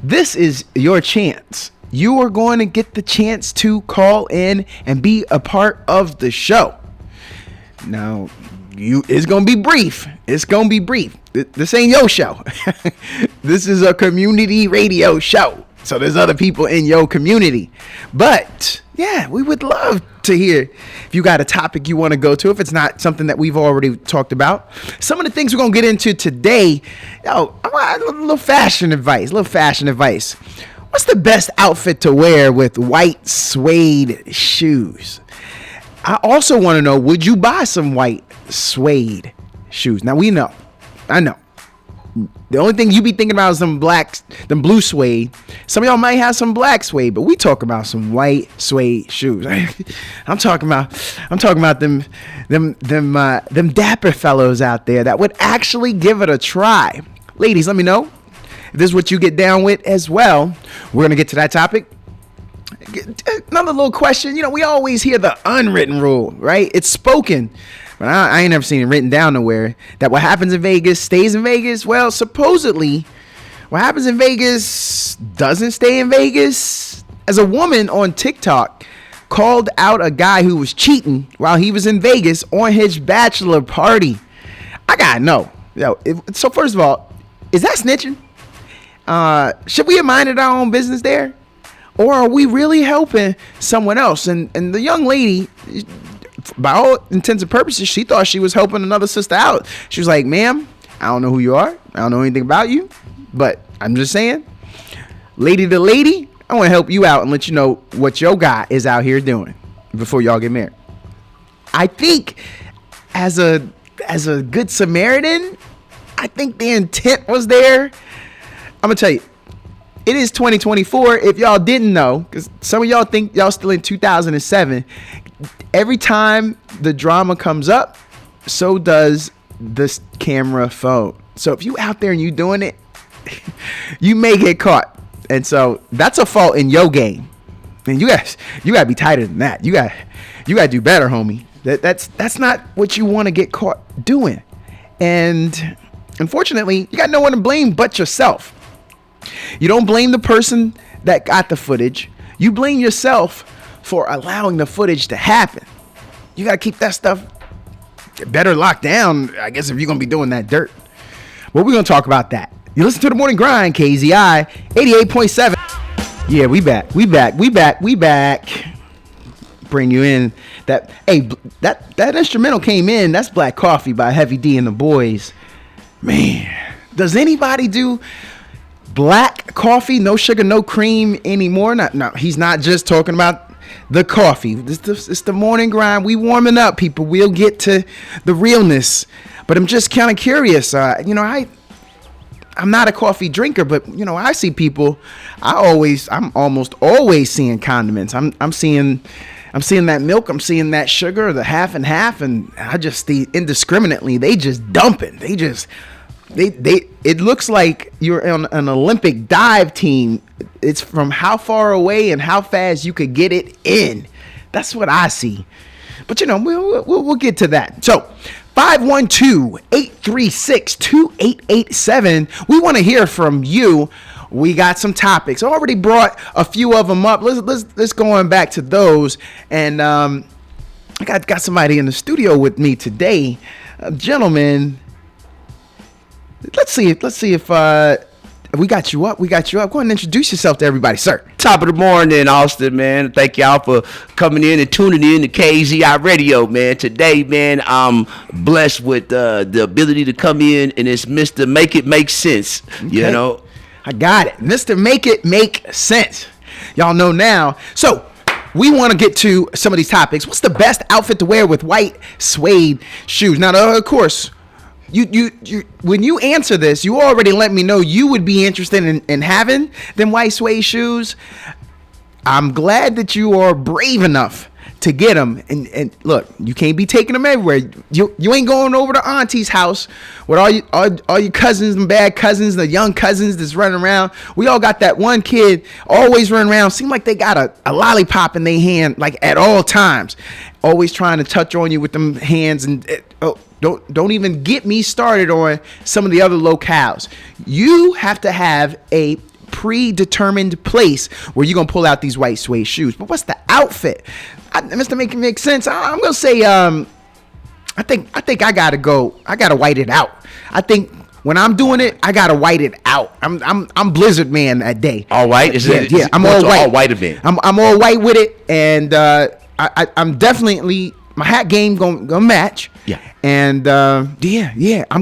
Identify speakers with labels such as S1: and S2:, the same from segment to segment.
S1: this is your chance. You are going to get the chance to call in and be a part of the show. Now, it's going to be brief. It's going to be brief. This ain't your show. This is a community radio show. So there's other people in your community. But yeah, we would love to hear if you got a topic you want to go to, if it's not something that we've already talked about. Some of the things we're going to get into today, I want a little fashion advice, What's the best outfit to wear with white suede shoes? I also want to know, would you buy some white suede shoes? Now I know. The only thing you be thinking about is them blue suede. Some of y'all might have some black suede, but we talk about some white suede shoes. I'm talking about them dapper fellows out there that would actually give it a try. Ladies, let me know if this is what you get down with as well. We're gonna get to that topic. Another little question. We always hear the unwritten rule, right? It's spoken. But I ain't never seen it written down nowhere that what happens in Vegas stays in Vegas. Well, supposedly, what happens in Vegas doesn't stay in Vegas. As a woman on TikTok called out a guy who was cheating while he was in Vegas on his bachelor party. I gotta know. So first of all, is that snitching? Should we have minded our own business there? Or are we really helping someone else? And the young lady, by all intents and purposes, she thought she was helping another sister out. She was like, ma'am, I don't know who you are. I don't know anything about you. But I'm just saying, lady to lady, I want to help you out and let you know what your guy is out here doing before y'all get married. I think as a good Samaritan, I think the intent was there. I'm going to tell you, it is 2024. If y'all didn't know, because some of y'all think y'all still in 2007, every time the drama comes up, so does this camera phone. So if you out there and you doing it, you may get caught. And so that's a fault in your game. And you gotta be tighter than that. You gotta do better, homie. That's not what you want to get caught doing. And unfortunately, you got no one to blame but yourself. You don't blame the person that got the footage. You blame yourself for allowing the footage to happen. You got to keep that stuff better locked down, I guess, if you're going to be doing that dirt. Well, we're going to talk about that. You listen to The Morning Grind, KZI 88.7. Yeah, we back. Bring you in that. Hey, that instrumental came in. That's Black Coffee by Heavy D and the Boys. Man, does anybody do black coffee, no sugar, no cream anymore? No, he's not just talking about the coffee. It's the morning grind. We warming up, people. We'll get to the realness. But I'm just kind of curious. I'm not a coffee drinker, but I see people. I'm almost always seeing condiments. I'm seeing that milk. I'm seeing that sugar, the half and half, and I just see indiscriminately. They just dumping. It looks like you're on an Olympic dive team. It's from how far away and how fast you could get it in. That's what I see. But we'll get to that. So 512-836-2887. We want to hear from you. We got some topics. I already brought a few of them up. Let's go on back to those. And I got somebody in the studio with me today, a gentleman. Let's see if we got you up. Go ahead and introduce yourself to everybody, sir.
S2: Top of the morning, Austin, man. Thank y'all for coming in and tuning in to KZI Radio, man. Today, man, I'm blessed with the ability to come in, and it's Mr. Make It Make Sense.
S1: Okay. I got it. Mr. Make It Make Sense. Y'all know now. So we want to get to some of these topics. What's the best outfit to wear with white suede shoes? Now, of course, You when you answer this, you already let me know you would be interested in having them white suede shoes. I'm glad that you are brave enough to get them. And look, you can't be taking them everywhere. You ain't going over to auntie's house with all your cousins and bad cousins, the young cousins that's running around. We all got that one kid always running around. Seem like they got a lollipop in their hand, like at all times, always trying to touch on you with them hands. And don't even get me started on some of the other locales. You have to have a predetermined place where you're gonna pull out these white suede shoes. But what's the outfit? Mr. Make sense. I'm gonna say I think I gotta white it out. I think when I'm doing it, I gotta white it out. I'm Blizzard Man that day.
S2: All white?
S1: I'm all white.
S2: All white event.
S1: I'm all white with it, and I'm definitely, my hat game gonna match.
S2: Yeah.
S1: And I'm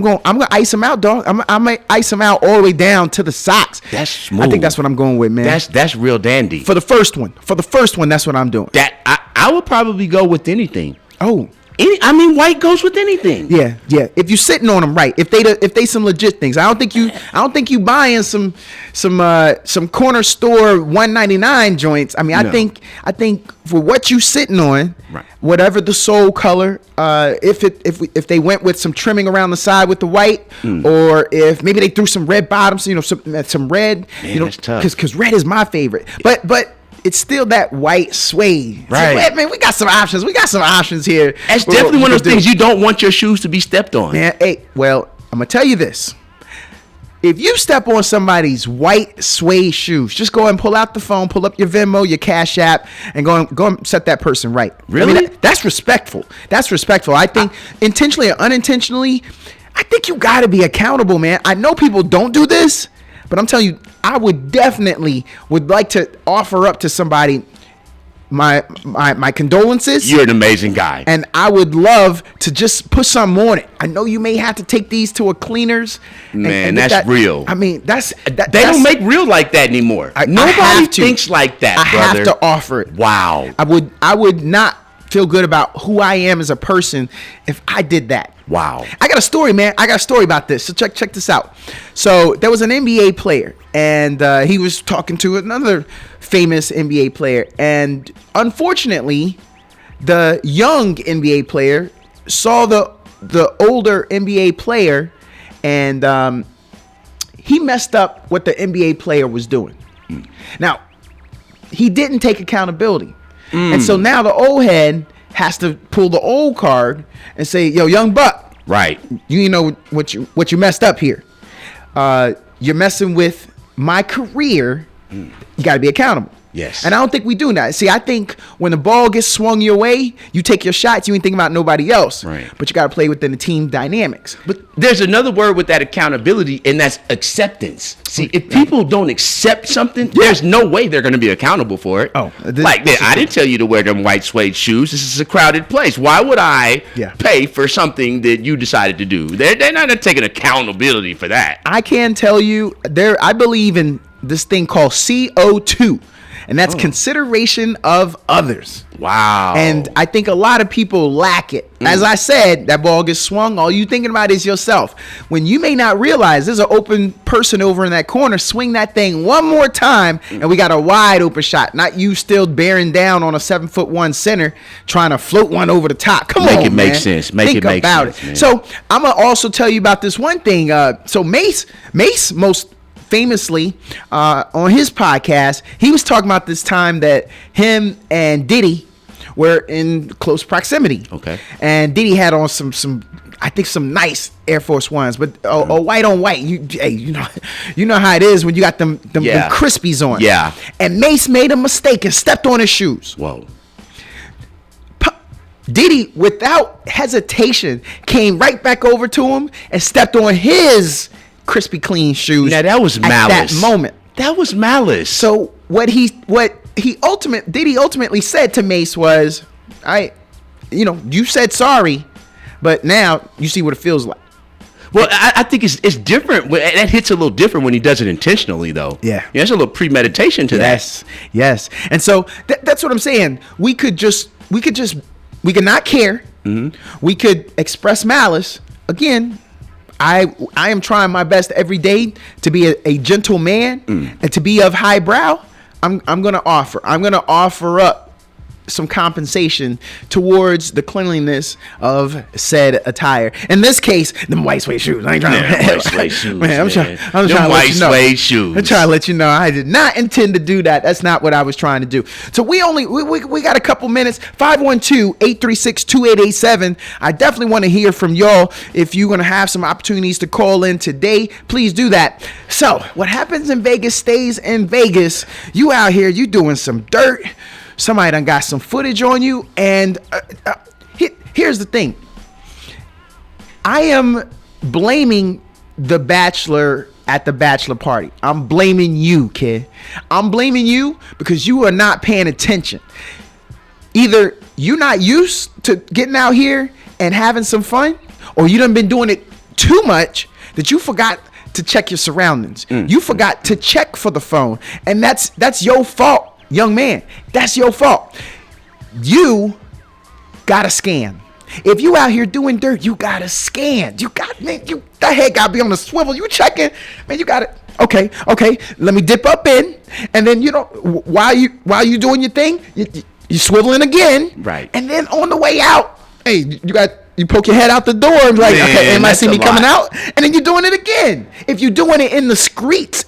S1: gonna ice them out, dog. I'm gonna ice them out all the way down to the socks.
S2: That's smooth.
S1: I think that's what I'm going with, man.
S2: That's real dandy.
S1: For the first one, that's what I'm doing.
S2: That I would probably go with anything.
S1: Oh.
S2: White goes with anything.
S1: Yeah. If you're sitting on them right, if they some legit things, I don't think you buying some corner store $1.99 joints. I mean, no. I think for what you sitting on,
S2: right,
S1: whatever the sole color, if they went with some trimming around the side with the white, or if maybe they threw some red bottoms, some red,
S2: man, that's tough.
S1: Because red is my favorite, but. It's still that white suede.
S2: Right.
S1: So, man, we got some options here.
S2: That's definitely one of those things you don't want your shoes to be stepped on.
S1: Man, hey, well, I'm going to tell you this. If you step on somebody's white suede shoes, just go and pull out the phone, pull up your Venmo, your Cash App, and go and set that person right.
S2: Really?
S1: I mean, that's respectful. That's respectful. I think intentionally or unintentionally, I think you got to be accountable, man. I know people don't do this, but I'm telling you, I would like to offer up to somebody my condolences.
S2: You're an amazing guy.
S1: And I would love to just put something on it. I know you may have to take these to a cleaners.
S2: Man, that's real.
S1: I mean, they
S2: don't make real like that anymore. Nobody thinks like that, brother.
S1: I have to offer it.
S2: Wow.
S1: I would not feel good about who I am as a person if I did that.
S2: Wow.
S1: I got a story, man. I got a story about this. So check this out. So there was an NBA player, and he was talking to another famous NBA player. And unfortunately, the young NBA player saw the older NBA player, and he messed up what the NBA player was doing. Now, he didn't take accountability. And so now the old head has to pull the old card and say, yo, young buck,
S2: right,
S1: you know what you messed up here. You're messing with my career. You got to be accountable.
S2: Yes.
S1: And I don't think we do that. See, I think when the ball gets swung your way, you take your shots. You ain't thinking about nobody else.
S2: Right.
S1: But you got to play within the team dynamics.
S2: But there's another word with that accountability, and that's acceptance. See, if people don't accept something, there's no way they're going to be accountable for it.
S1: Oh,
S2: I didn't tell you to wear them white suede shoes. This is a crowded place. Why would I pay for something that you decided to do? They're not taking accountability for that.
S1: I can tell you, I believe in this thing called CO2. And that's consideration of others.
S2: Wow.
S1: And I think a lot of people lack it. As I said, that ball gets swung. All you thinking about is yourself. When you may not realize there's an open person over in that corner, swing that thing one more time, and we got a wide open shot. Not you still bearing down on a 7'1" center trying to float one over the top. Come on,
S2: Make it make sense. Think
S1: about it. Man. So I'm going to also tell you about this one thing. So Mace most famously on his podcast, he was talking about this time that him and Diddy were in close proximity.
S2: Okay.
S1: And Diddy had on some I think some nice Air Force Ones, but a white on white. You know how it is when you got them crispies on.
S2: Yeah.
S1: And Mace made a mistake and stepped on his shoes.
S2: Whoa.
S1: Diddy, without hesitation, came right back over to him and stepped on his crispy clean shoes.
S2: Now that was malice.
S1: At that moment.
S2: That was malice.
S1: So Diddy ultimately said to Mace was, you said sorry, but now you see what it feels like.
S2: Well, I think it's different. That hits a little different when he does it intentionally, though.
S1: Yeah.
S2: There's a little premeditation to that.
S1: Yes. And so that's what I'm saying. We could not care. Mm-hmm. We could express malice. Again, I am trying my best every day to be a gentle man and to be of high brow. I'm gonna offer up some compensation towards the cleanliness of said attire. In this case, them white suede shoes. I ain't trying to
S2: white suede shoes.
S1: Man, I'm trying to
S2: white
S1: let you know.
S2: Suede shoes.
S1: I'm trying to let you know I did not intend to do that. That's not what I was trying to do. So we got a couple minutes. 512-836-2887. I definitely want to hear from y'all. If you're going to have some opportunities to call in today, please do that. So what happens in Vegas stays in Vegas. You out here, you doing some dirt. Somebody done got some footage on you. And here's the thing. I am blaming the bachelor at the bachelor party. I'm blaming you, kid. I'm blaming you because you are not paying attention. Either you're not used to getting out here and having some fun, or you done been doing it too much that you forgot to check your surroundings. You forgot to check for the phone. And that's your fault. Young man, that's your fault. You gotta scan. If you out here doing dirt, you gotta scan. You the head gotta be on the swivel. You checking, man. You gotta. Okay. Let me dip up in, and then while you doing your thing, you swiveling again.
S2: Right.
S1: And then on the way out, hey, you poke your head out the door and be like, man, okay, anybody see me coming out? And then you're doing it again. If you're doing it in the streets,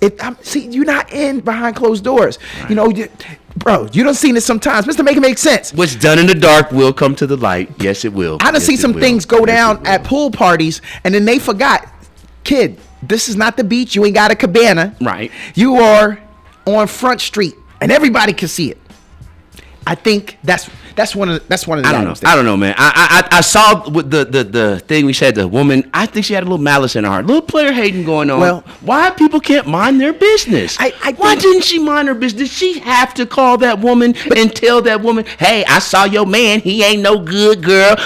S1: you're not in behind closed doors. Right. Bro, you done seen it sometimes. Mr. Make It Make Sense.
S2: What's done in the dark will come to the light. Yes, it will.
S1: I done seen some things go down at pool parties, and then they forgot, kid, this is not the beach. You ain't got a cabana.
S2: Right.
S1: You are on Front Street, and everybody can see it. I think that's one of the items.
S2: I don't know, man. I saw with the thing we said, the woman. I think she had a little malice in her heart, little player hating going on.
S1: Well,
S2: why people can't mind their business? Why didn't she mind her business? Did she have to call that woman and tell that woman, "Hey, I saw your man. He ain't no good, girl.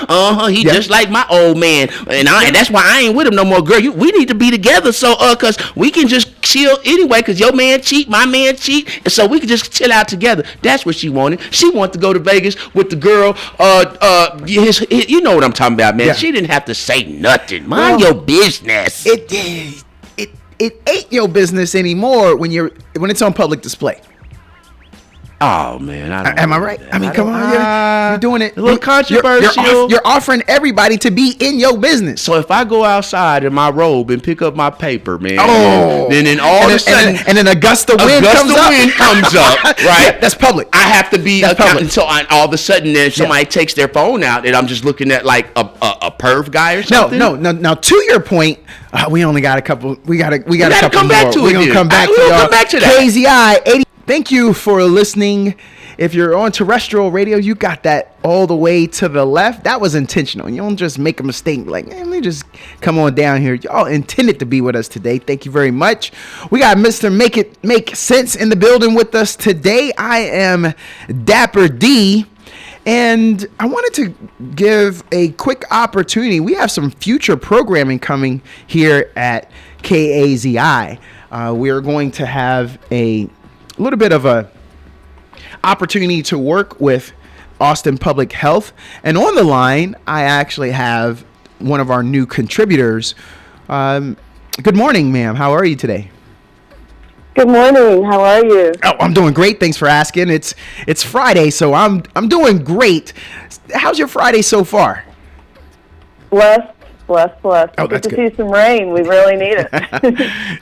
S2: He just like my old man, and that's why I ain't with him no more, girl. We need to be together, so cause we can just chill anyway, cause your man cheat, my man cheat, and so we can just chill out together." That's what she wanted. She wanted to go to Vegas with the girl. You know what I'm talking about, man. Yeah. She didn't have to say nothing. Mind your business.
S1: It ain't your business anymore when it's on public display.
S2: Oh man,
S1: am I right? I mean, come on, you're doing it.
S2: A little controversial.
S1: You're offering everybody to be in your business.
S2: So if I go outside in my robe and pick up my paper, man, then all of a sudden,
S1: and then Augusta wind comes up,
S2: right?
S1: Yeah, that's public.
S2: I have to be public. So all of a sudden, then somebody takes their phone out, and I'm just looking at like a perv guy or something.
S1: No. Now to your point, we only got a couple. We got a couple
S2: come
S1: more.
S2: Back to
S1: We're gonna come back to y'all.
S2: Come back to that.
S1: KZI 80. Thank you for listening. If you're on terrestrial radio, you got that all the way to the left. That was intentional. You don't just make a mistake like, let me just come on down here. Y'all intended to be with us today. Thank you very much. We got Mr. Make It Make Sense in the building with us today. I am Dapper D. And I wanted to give a quick opportunity. We have some future programming coming here at KAZI. We're going to have a little bit of a opportunity to work with Austin Public Health. And on the line, I actually have one of our new contributors. Good morning, ma'am. How are you today?
S3: Good morning. How are you?
S1: Oh, I'm doing great. Thanks for asking. It's Friday, so I'm doing great. How's your Friday so far?
S3: Blessed.
S1: Oh,
S3: Good to see some rain. We really need it.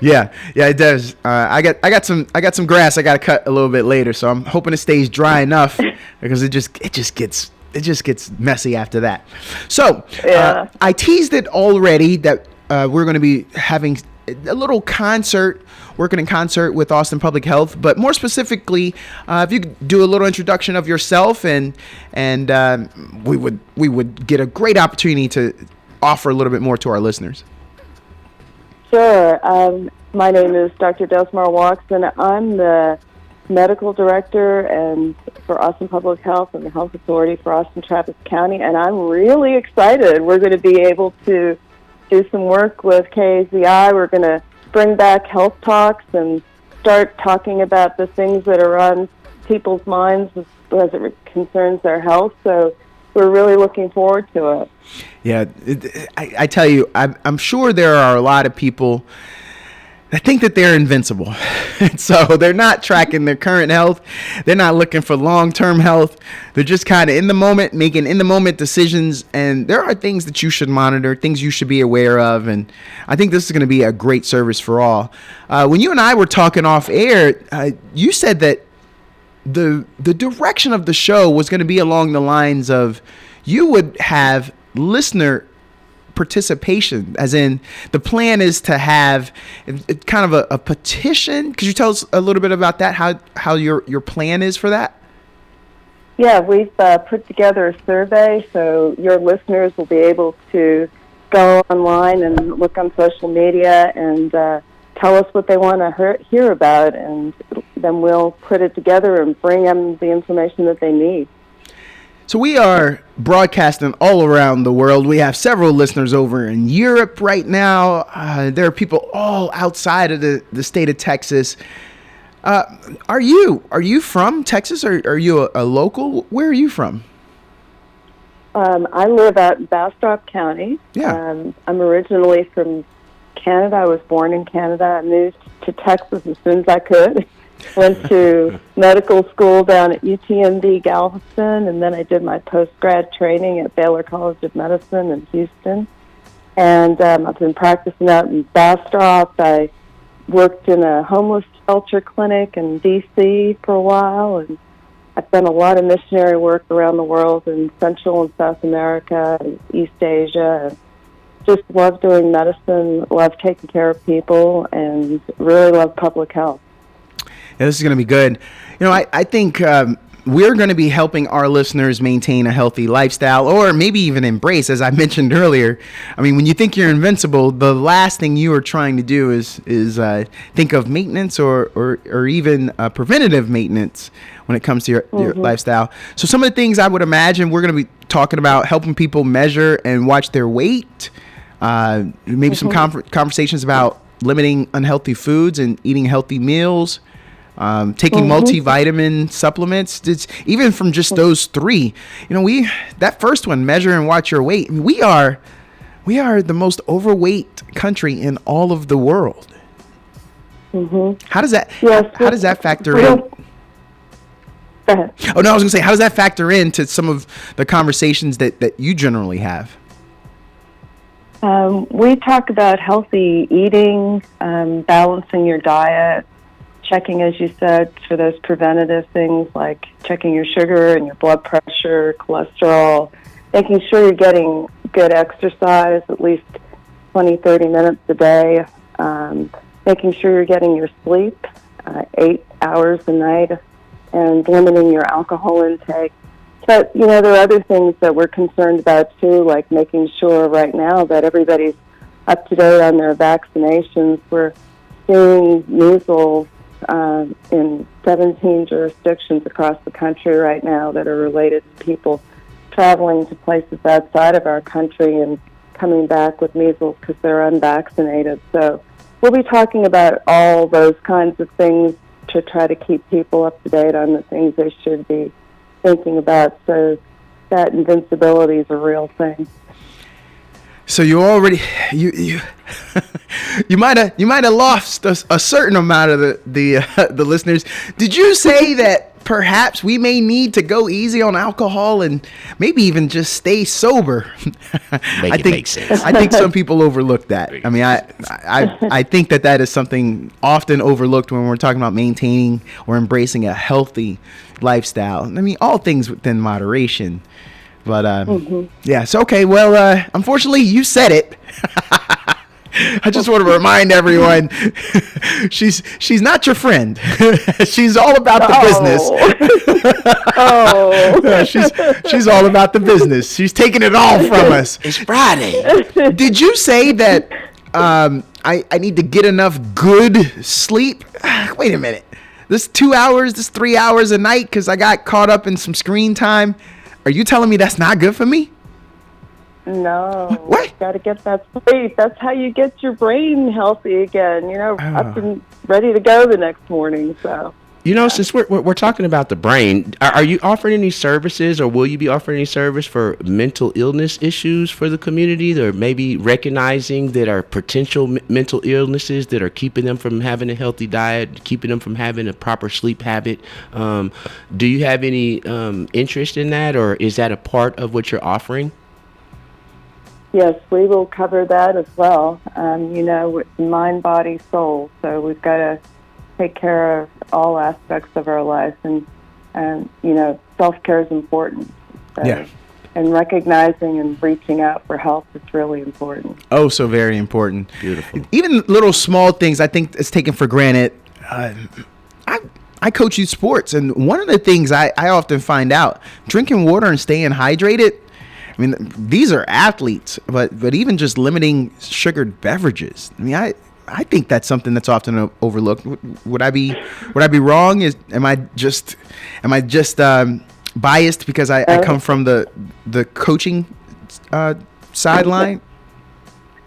S1: Yeah, it does. I got some grass I got to cut a little bit later, so I'm hoping it stays dry enough because it just gets messy after that. So I teased it already that we're going to be having a little concert, working in concert with Austin Public Health, but more specifically, if you could do a little introduction of yourself, and we would get a great opportunity to offer a little bit more to our listeners.
S3: Sure. My name is Dr. Desmar Walks, and I'm the medical director and for Austin Public Health and the Health Authority for Austin Travis County, and I'm really excited. We're going to be able to do some work with KAZI. We're going to bring back health talks and start talking about the things that are on people's minds as it concerns their health. So we're really looking forward to it.
S1: Yeah, I tell you, I'm sure there are a lot of people think that they're invincible. So they're not tracking their current health. They're not looking for long-term health. They're just kind of in the moment, making in the moment decisions. And there are things that you should monitor, things you should be aware of. And I think this is going to be a great service for all. When you and I were talking off air, you said that the direction of the show was going to be along the lines of you would have listener participation, as in the plan is to have kind of a petition. Could you tell us a little bit about that, how your plan is for that?
S3: Yeah, we've put together a survey, so your listeners will be able to go online and look on social media and tell us what they want to hear about, and then we'll put it together and bring them the information that they need.
S1: So we are broadcasting all around the world. We have several listeners over in Europe right now. There are people all outside of the state of Texas. Are you from Texas, or are you a local? Where are you from?
S3: I live out in Bastrop County.
S1: Yeah.
S3: I'm originally from Canada. I was born in Canada. I moved to Texas as soon as I could. Went to medical school down at UTMB Galveston, and then I did my post-grad training at Baylor College of Medicine in Houston. And I've been practicing out in Bastrop. I worked in a homeless shelter clinic in D.C. for a while, and I've done a lot of missionary work around the world in Central and South America and East Asia. Just love doing medicine, love taking care of people, and really love public health.
S1: Yeah, this is going to be good. You know, I think we're going to be helping our listeners maintain a healthy lifestyle, or maybe even embrace, as I mentioned earlier. I mean, when you think you're invincible, the last thing you are trying to do is think of maintenance or even preventative maintenance when it comes to your lifestyle. So some of the things I would imagine we're going to be talking about, helping people measure and watch their weight, maybe some conversations about limiting unhealthy foods and eating healthy meals. Taking multivitamin supplements, even from just those three, you know, that first one, measure and watch your weight. I mean, we are the most overweight country in all of the world. How does that factor in?
S3: Go ahead.
S1: Oh no, I was gonna say, how does that factor into some of the conversations that you generally have?
S3: We talk about healthy eating, balancing your diet, checking, as you said, for those preventative things like checking your sugar and your blood pressure, cholesterol, making sure you're getting good exercise, at least 20, 30 minutes a day, making sure you're getting your sleep, 8 hours a night, and limiting your alcohol intake. But, you know, there are other things that we're concerned about, too, like making sure right now that everybody's up to date on their vaccinations. We're seeing measles in 17 jurisdictions across the country right now that are related to people traveling to places outside of our country and coming back with measles because they're unvaccinated. So we'll be talking about all those kinds of things to try to keep people up to date on the things they should be thinking about, so that invincibility is a real thing.
S1: So you already you might have lost a certain amount of the listeners. Did you say that perhaps we may need to go easy on alcohol and maybe even just stay sober?
S2: Make sense.
S1: I think some people overlook that. I mean, I think that is something often overlooked when we're talking about maintaining or embracing a healthy lifestyle. I mean, all things within moderation. But yeah, so okay. Well, unfortunately, you said it. I just want to remind everyone, she's not your friend. She's all about the business. She's all about the business. She's taking it all from us.
S2: It's Friday.
S1: Did you say that I need to get enough good sleep? Wait a minute. This 2 hours, this 3 hours a night because I got caught up in some screen time. Are you telling me that's not good for me?
S3: No.
S1: What?
S3: You got to get that sleep. That's how you get your brain healthy again, you know, up and ready to go the next morning. So
S2: You know, since we're talking about the brain, are you offering any services, or will you be offering any service for mental illness issues for the community, or maybe recognizing that are potential mental illnesses that are keeping them from having a healthy diet, keeping them from having a proper sleep habit? Do you have any interest in that, or is that a part of what you're offering?
S3: Yes, we will cover that as well. It's mind, body, soul. So we've got to take care of all aspects of our life, and self-care is important. So,
S1: Yeah.
S3: And recognizing and reaching out for help is really important.
S1: Oh, so very important.
S2: Beautiful.
S1: Even little small things I think is taken for granted. I coach youth sports, and one of the things I often find out, drinking water and staying hydrated. I mean, these are athletes, but even just limiting sugared beverages. I mean, I think that's something that's often overlooked. Would I be wrong? Am I just biased because I come from the coaching sideline?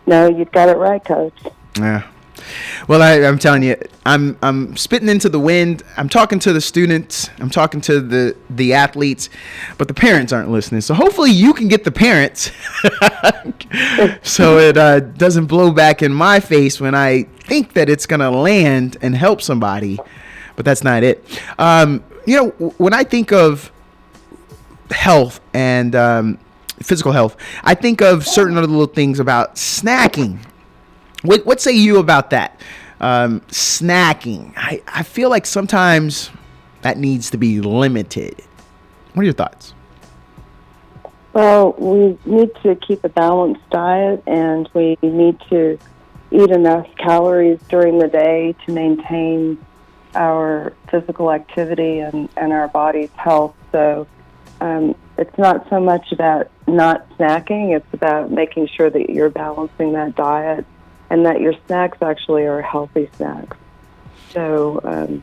S3: No, you've got it right, Coach.
S1: Yeah. Well, I'm telling you, I'm spitting into the wind. I'm talking to the students. I'm talking to the athletes, but the parents aren't listening. So hopefully you can get the parents so it doesn't blow back in my face when I think that it's going to land and help somebody, but that's not it. When I think of health and physical health, I think of certain other little things about snacking. What say you about that? Snacking. I feel like sometimes that needs to be limited. What are your thoughts?
S3: Well, we need to keep a balanced diet, and we need to eat enough calories during the day to maintain our physical activity and our body's health. So it's not so much about not snacking. It's about making sure that you're balancing that diet and that your snacks actually are healthy snacks. So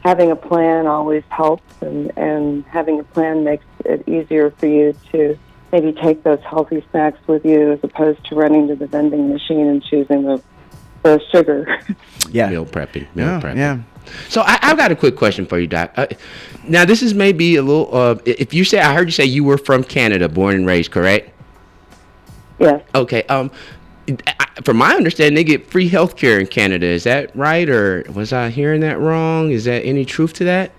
S3: having a plan always helps, and having a plan makes it easier for you to maybe take those healthy snacks with you as opposed to running to the vending machine and choosing the sugar.
S1: Yeah.
S2: Meal prepping.
S1: Yeah.
S2: So I've got a quick question for you, Doc. Now, this is maybe a little, I heard you say you were from Canada, born and raised, correct?
S3: Yes.
S2: Okay. From my understanding, they get free health care in Canada. Is that right, or was I hearing that wrong? Is there any truth to that?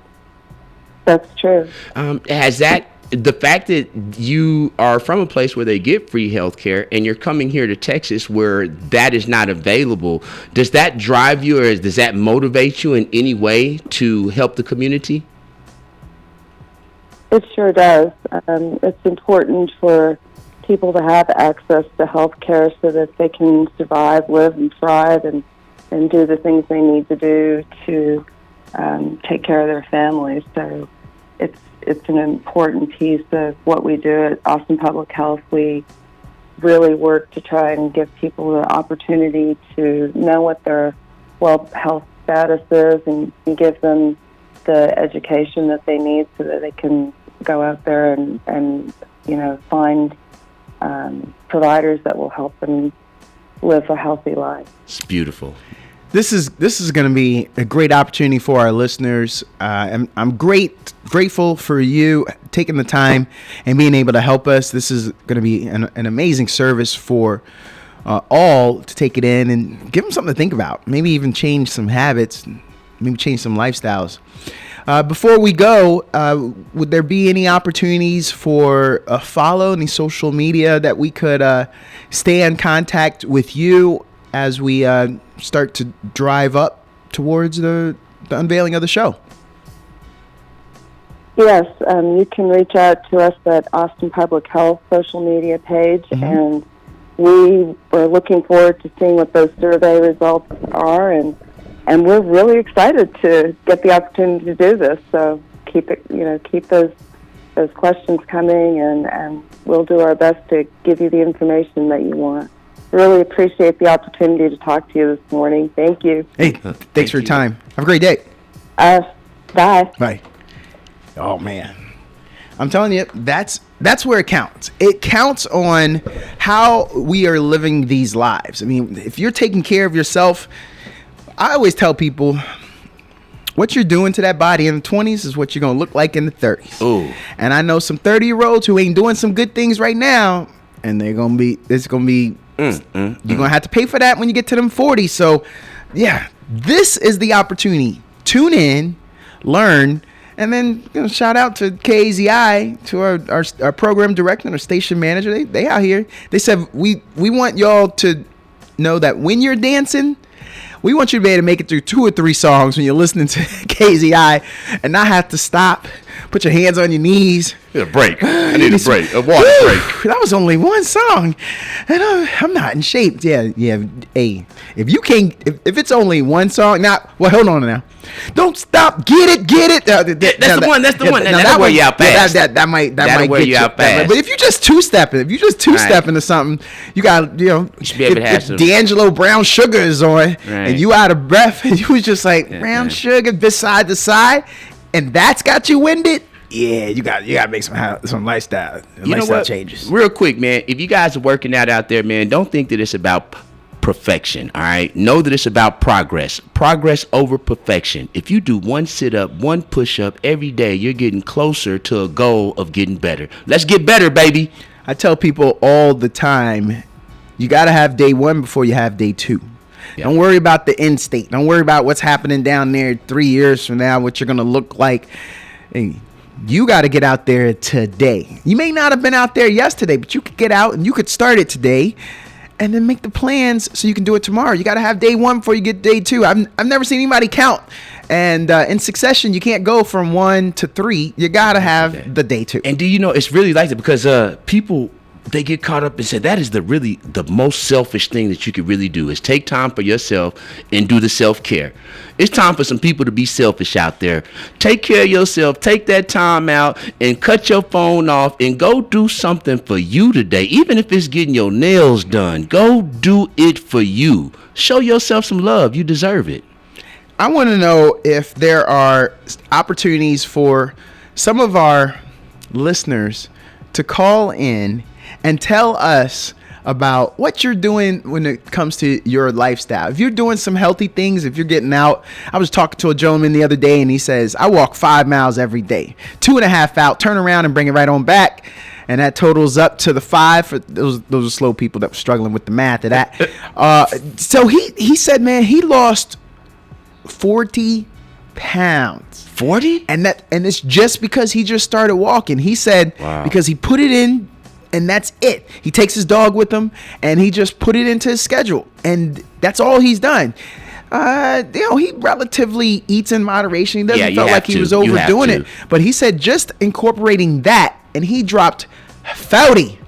S3: That's true.
S2: The fact that you are from a place where they get free health care and you're coming here to Texas where that is not available, does that drive you, or does that motivate you in any way to help the community?
S3: It sure does. It's important for people to have access to health care so that they can survive, live, and thrive, and do the things they need to do to take care of their families. So it's an important piece of what we do at Austin Public Health. We really work to try and give people the opportunity to know what their health status is and give them the education that they need so that they can go out there and find providers that will help them live a healthy life.
S2: It's beautiful.
S1: This is going to be a great opportunity for our listeners. I'm grateful for you taking the time and being able to help us. This is going to be an amazing service for all to take it in and give them something to think about. Maybe even change some habits, maybe change some lifestyles. Before we go, would there be any opportunities for a follow, any social media that we could stay in contact with you as we start to drive up towards the unveiling of the show?
S3: Yes, you can reach out to us at Austin Public Health social media page, and we are looking forward to seeing what those survey results are, and we're really excited to get the opportunity to do this. So keep those questions coming, and we'll do our best to give you the information that you want. Really appreciate the opportunity to talk to you this morning. Thank you.
S1: Hey, thanks for your time. Have a great day.
S3: Bye.
S1: Bye. Oh, man. I'm telling you, that's where it counts. It counts on how we are living these lives. I mean, if you're taking care of yourself, I always tell people, what you're doing to that body in the 20s is what you're going to look like in the 30s.
S2: Ooh.
S1: And I know some 30-year-olds who ain't doing some good things right now, and you're going to have to pay for that when you get to them 40s. So, yeah, this is the opportunity. Tune in, learn, and then shout out to KAZI, to our program director and our station manager. They out here. They said, we want y'all to know that when you're dancing, we want you to be able to make it through 2 or 3 songs when you're listening to KZI and not have to stop, put your hands on your knees.
S2: I need a break. I need a break. A water break.
S1: That was only one song, and I'm not in shape. Yeah. Hey, if you can't, if it's only one song, hold on now. Don't stop. Get it.
S2: That's the one. That'll wear you out fast.
S1: That might
S2: wear you out fast.
S1: But if you just two-stepping, into something, you got,
S2: you should be able to have some.
S1: D'Angelo Brown Sugar is on,
S2: right,
S1: and you out of breath, and you was just like brown sugar beside the side, and that's got you winded. Yeah, you got to make some lifestyle changes.
S2: Real quick, man. If you guys are working out there, man, don't think that it's about perfection. All right, know that it's about progress over perfection. If you do one sit-up, one push-up every day, you're getting closer to a goal of getting better. Let's get better, baby.
S1: I tell people all the time, you got to have day 1 before you have day 2. Yeah. Don't worry about the end state. Don't worry about what's happening down there 3 years from now, what you're going to look like. Hey, you got to get out there today. You may not have been out there yesterday, but you could get out and you could start it today and then make the plans so you can do it tomorrow. You got to have day 1 before you get day 2. I've never seen anybody count. And in succession, you can't go from 1 to 3. You got to have the day 2.
S2: And do you know, it's really like that because people, they get caught up and say that is the most selfish thing that you could really do is take time for yourself and do the self-care. It's time for some people to be selfish out there. Take care of yourself. Take that time out and cut your phone off and go do something for you today. Even if it's getting your nails done, go do it for you. Show yourself some love. You deserve it.
S1: I want to know if there are opportunities for some of our listeners to call in and tell us about what you're doing when it comes to your lifestyle. If you're doing some healthy things, if you're getting out. I was talking to a gentleman the other day and he says, I walk 5 miles every day, 2.5 out, turn around and bring it right on back. And that totals up to the 5 for those are slow people that were struggling with the math of that. So he said, man, he lost 40 pounds.
S2: 40?
S1: And it's just because he just started walking. He said, because he put it in, and that's it. He takes his dog with him, and he just put it into his schedule, and that's all he's done. He relatively eats in moderation. He doesn't feel like he was overdoing it, but he said just incorporating that, and he dropped 40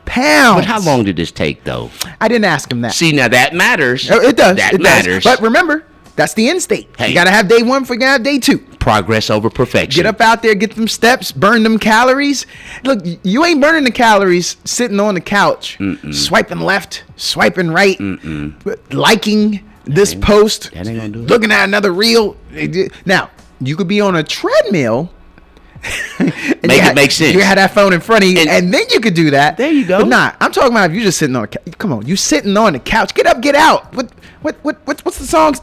S1: pounds.
S2: But how long did this take, though?
S1: I didn't ask him that.
S2: See, now that matters.
S1: It does.
S2: That matters.
S1: But remember, that's the end state. Hey, you got to have day 1 before you have day 2.
S2: Progress over perfection.
S1: Get up out there, get them steps, burn them calories. Look, you ain't burning the calories sitting on the couch, swiping left, swiping right, liking this post, looking at another reel. Now, you could be on a treadmill.
S2: It makes sense.
S1: You had that phone in front of you, and then you could do that.
S2: There you go.
S1: But nah, I'm talking about if you're just sitting on the couch. Come on, you sitting on the couch. Get up, get out. What's the song?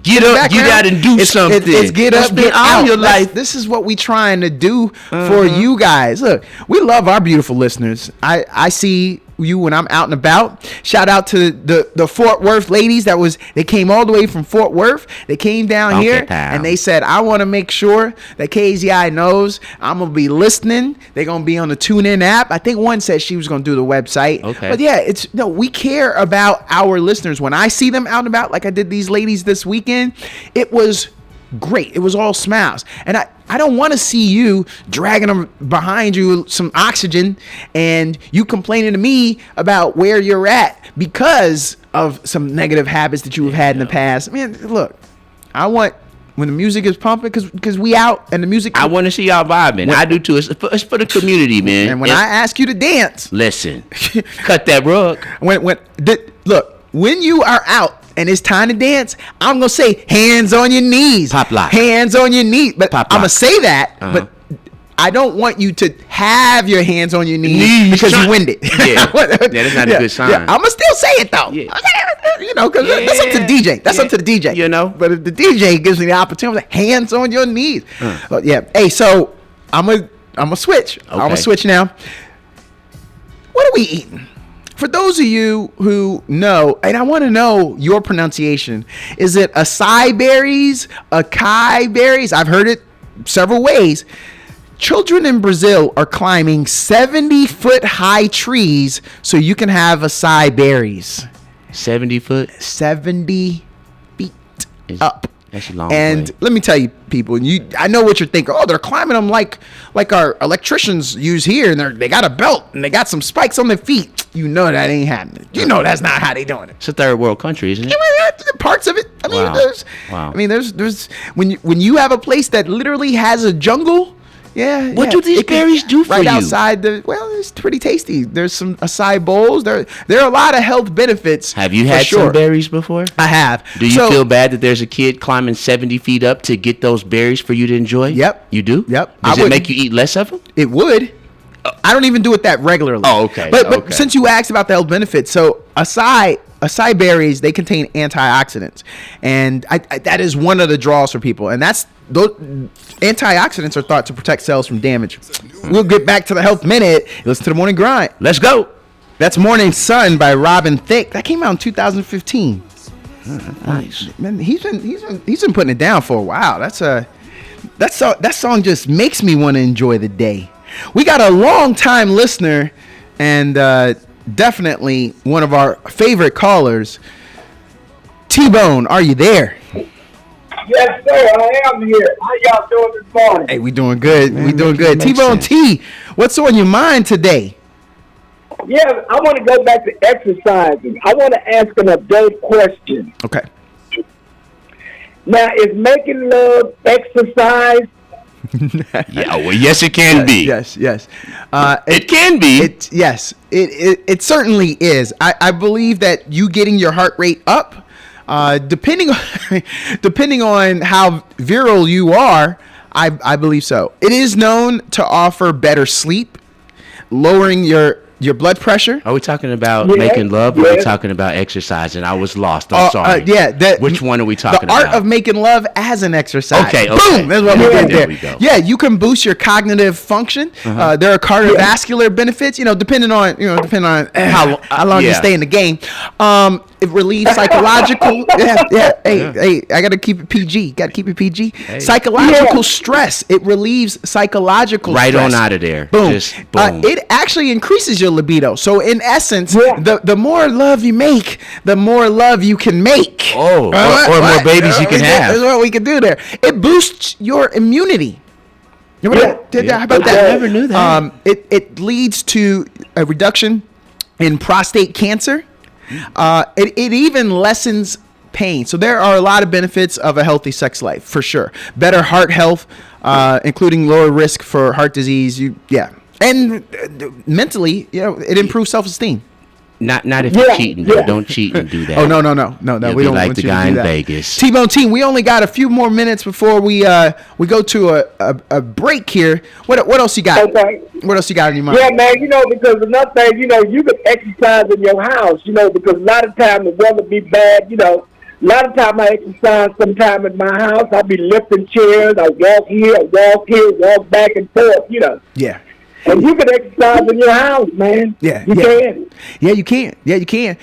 S2: Get up, get out and do something.
S1: It's get up, get out.
S2: Your life.
S1: This is what we trying to do for you guys. Look, we love our beautiful listeners. I see you when I'm out and about. Shout out to the Fort Worth ladies they came all the way from Fort Worth. They came down here and they said, I want to make sure that KZI knows I'm going to be listening. They're going to be on the TuneIn app. I think one said she was going to do the website.
S2: Okay.
S1: But yeah, we care about our listeners. When I see them out and about, like I did these ladies this weekend, it was great. It was all smiles. And I don't want to see you dragging them behind you some oxygen and you complaining to me about where you're at because of some negative habits that you have had in the past. Man, look, I want when the music is pumping because we out and the music.
S2: I want to see y'all vibing. I do too. It's for the community, man.
S1: And when I ask you to dance,
S2: listen, cut that rug.
S1: When you are out and it's time to dance, I'm going to say hands on your knees.
S2: Pop lock.
S1: Hands on your knees. But I'm going to say that, but I don't want you to have your hands on your knees because you winded.
S2: Yeah, that's not a good sign.
S1: Yeah. I'm gonna still say it though.
S2: Yeah.
S1: You know, because that's up to the DJ. That's up to the DJ.
S2: You know,
S1: but if the DJ gives me the opportunity, like, hands on your knees. Yeah. Hey, so I'm gonna switch. I'm gonna switch now. What are we eating? For those of you who know, and I want to know your pronunciation, is it acai berries, acai berries? I've heard it several ways. Children in Brazil are climbing 70-foot high trees so you can have acai berries.
S2: 70 foot?
S1: 70 feet up.
S2: That's a long
S1: And
S2: way.
S1: let me tell you, people, I know what you're thinking. Oh, they're climbing them like our electricians use here, and they got a belt and they got some spikes on their feet. You know that ain't happening. You know that's not how they doing it.
S2: It's a third world country, isn't it?
S1: Parts of it. I mean,
S2: Wow.
S1: there's when you have a place that literally has a jungle. Yeah.
S2: What do these berries do for
S1: right
S2: you?
S1: outside it's pretty tasty. There's some acai bowls. There are a lot of health benefits.
S2: Have you had some berries before?
S1: I have.
S2: Do you feel bad that there's a kid climbing 70 feet up to get those berries for you to enjoy?
S1: Yep.
S2: You do?
S1: Yep.
S2: Does it make you eat less of them?
S1: It would. I don't even do it that regularly.
S2: Oh, okay.
S1: But since you asked about the health benefits, so acai berries, they contain antioxidants, and that is one of the draws for people. And those antioxidants are thought to protect cells from damage. We'll get back to the health minute. Listen to the morning grind.
S2: Let's go.
S1: That's Morning Sun by Robin Thicke. That came out in 2015.
S2: Nice.
S1: Man, he's been putting it down for a while. That song just makes me want to enjoy the day. We got a long time listener and definitely one of our favorite callers. T-Bone, are you there?
S4: Yes, sir. I am here. How y'all doing this morning?
S1: Hey, we doing good. We doing good. T-Bone T, what's on your mind today?
S4: Yeah, I want to go back to exercising. I want to ask an adult question.
S1: Okay.
S4: Now, is making love exercise?
S2: Yeah, well, yes, it can be.
S1: Yes.
S2: It can be.
S1: Yes, it certainly is. I believe that you getting your heart rate up, depending on how virile you are, I believe so. It is known to offer better sleep, lowering your blood pressure.
S2: Are we talking about making love, or are we talking about exercising? I was lost. I'm sorry. Which one are we talking about?
S1: The art of making love as an exercise.
S2: Okay.
S1: Boom. That's what we did there.
S2: We go.
S1: Yeah, you can boost your cognitive function. There are cardiovascular benefits. Depending on how long you stay in the game. It relieves psychological. Hey, I gotta keep it PG. Hey. Psychological stress. It relieves psychological stress.
S2: Right on out of there.
S1: Boom.
S2: Just boom.
S1: It actually increases your libido. So in essence, the more love you make, the more love you can make.
S2: Oh, or more babies you can have.
S1: That's what we can do there. It boosts your immunity. How about that?
S2: I never knew that.
S1: It leads to a reduction in prostate cancer. It even lessens pain. So there are a lot of benefits of a healthy sex life, for sure. Better heart health, including lower risk for heart disease. And mentally, it improves self-esteem.
S2: Not if you're cheating. Though. Don't cheat and do that.
S1: Oh no!
S2: You'll
S1: We don't
S2: like
S1: want
S2: the
S1: you
S2: guy
S1: to do
S2: in
S1: that.
S2: Vegas.
S1: T-Bone team, we only got a few more minutes before we go to a break here. What else you got?
S4: Okay.
S1: What else you got in your mind?
S4: Yeah, man, because another thing, you can exercise in your house, because a lot of time the weather be bad, A lot of time I exercise sometime in my house. I be lifting chairs. I walk here, walk back and forth,
S1: Yeah.
S4: And you can exercise in your house, man.
S1: Yeah,
S4: you can.
S1: Yeah, you can.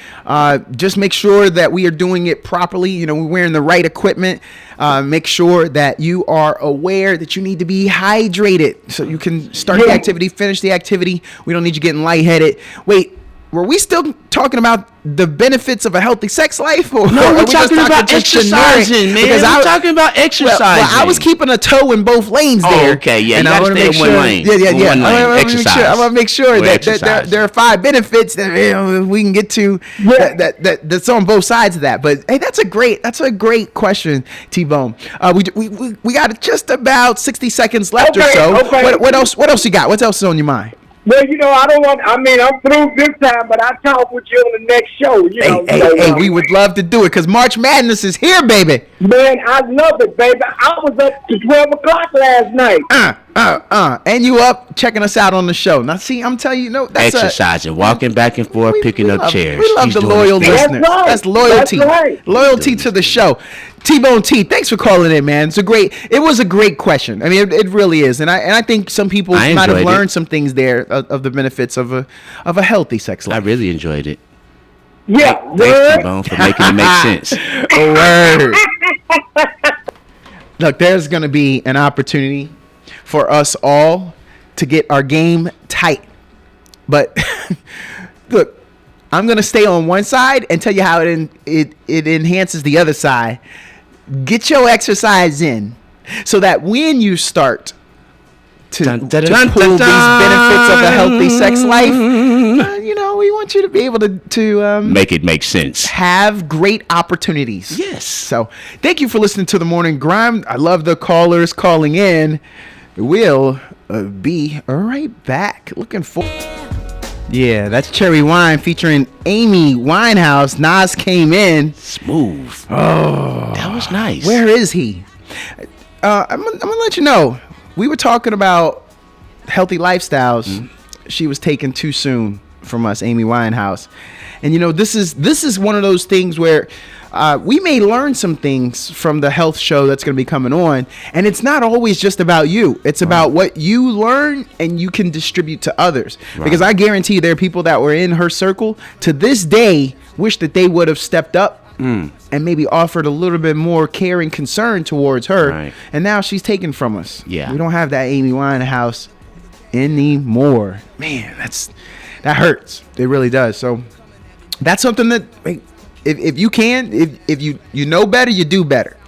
S1: Just make sure that we are doing it properly. We're wearing the right equipment. Make sure that you are aware that you need to be hydrated so you can start the activity, finish the activity. We don't need you getting lightheaded. Wait, were we still talking about the benefits of a healthy sex life? Or
S2: No, we're
S1: are we just
S2: talking about
S1: just
S2: exercising,
S1: generic?
S2: man.
S1: Because
S2: We're talking about exercising.
S1: Well, I was keeping a toe in both lanes there.
S2: Oh, okay, yeah.
S1: And
S2: You
S1: I
S2: gotta
S1: want to
S2: stay
S1: make
S2: in one
S1: sure.
S2: lane.
S1: Yeah.
S2: One lane. Exercise.
S1: I want to make sure
S2: We're
S1: that there are 5 benefits that we can get to that's on both sides of that. But hey, that's a great question, T-Bone. We got just about 60 seconds left or so.
S4: Okay.
S1: What else you got? What else is on your mind?
S4: Well, I'm through this time, but I'll talk with you on the next show,
S1: Hey, we would love to do it because March Madness is here, baby.
S4: Man, I love it, baby. I was up to 12 o'clock last night.
S1: And you up checking us out on the show. Now, see, I'm telling you, that's
S2: exercising, walking back and forth, picking up chairs.
S1: We love
S2: She's
S1: the
S2: doing
S1: loyal
S2: her thing.
S1: listeners.
S4: That's right.
S1: That's loyalty.
S4: That's right.
S1: Loyalty to the show. T-Bone T, thanks for calling in, man. It was a great question. I mean, it really is. And I think some people
S2: I
S1: might have
S2: enjoyed
S1: learned some things there of the benefits of a healthy sex
S2: I
S1: life.
S2: really enjoyed it.
S4: Yeah,
S2: Thanks,
S4: word.
S2: T-Bone, for making it make sense.
S1: A word. Look, there's going to be an opportunity for us all to get our game tight. But look, I'm going to stay on one side and tell you how it enhances the other side. Get your exercise in so that when you start to pull these benefits of a healthy sex life, we want you to be able to
S2: Make it make sense.
S1: have great opportunities.
S2: Yes.
S1: So thank you for listening to the Morning Grind. I love the callers calling in. We'll be right back. Looking for. Yeah, that's Cherry Wine featuring Amy Winehouse. Nas came in.
S2: Smooth.
S1: Oh,
S2: That was nice.
S1: where is he? I'm gonna let you know. We were talking about healthy lifestyles.
S2: Mm-hmm.
S1: She was taken too soon from us, Amy Winehouse. And this is one of those things where we may learn some things from the health show that's going to be coming on, and it's not always just about you. It's about what you learn and you can distribute to others.
S2: Right.
S1: Because I guarantee you there are people that were in her circle to this day wish that they would have stepped up and maybe offered a little bit more care and concern towards her.
S2: Right.
S1: And now she's taken from us.
S2: Yeah.
S1: We don't have that Amy Winehouse anymore. Man, that hurts. It really does. So that's something that if you can, if you know better, you do better.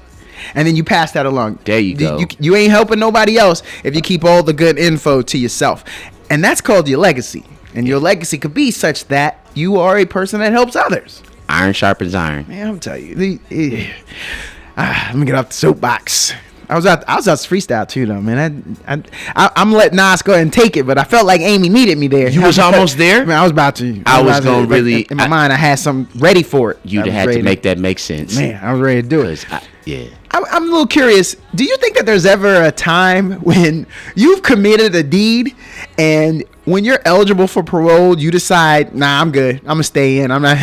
S1: And then you pass that along.
S2: There you go.
S1: You ain't helping nobody else if you keep all the good info to yourself. And that's called your legacy. And your legacy could be such that you are a person that helps others.
S2: Iron sharpens iron.
S1: Man, I'm telling you. Let me get off the soapbox. I was out to freestyle too, though, man. I'm letting Nas go ahead and take it, but I felt like Amy needed me there.
S2: You was almost there?
S1: Man, I was about to.
S2: I was gonna really-
S1: in my mind, I had something ready for it.
S2: You'd
S1: I was
S2: have had
S1: ready
S2: to make that make sense.
S1: Man, I was ready to do it.
S2: Yeah.
S1: I'm a little curious. Do you think that there's ever a time when you've committed a deed and when you're eligible for parole, you decide, nah, I'm good. I'm gonna stay in. I'm not.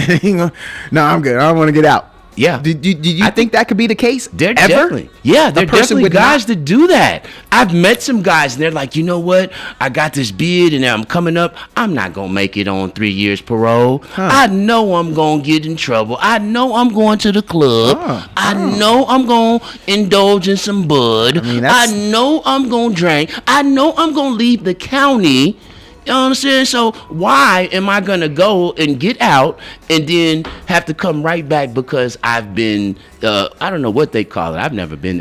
S1: No, I'm good. I don't want to get out.
S2: Yeah.
S1: Do you think that could be the case?
S2: There
S1: ever?
S2: definitely, yeah, there are
S1: person
S2: definitely
S1: would
S2: guys that do that. I've met some guys and they're like, you know what? I got this bid and I'm coming up. I'm not gonna make it on 3 years parole. I know I'm gonna get in trouble. I know I'm going to the club. I know I'm gonna indulge in some bud. I know I'm gonna drink. I know I'm gonna leave the county. You know what I'm saying? So why am I gonna go and get out and then have to come right back because I've been I don't know what they call it. I've never been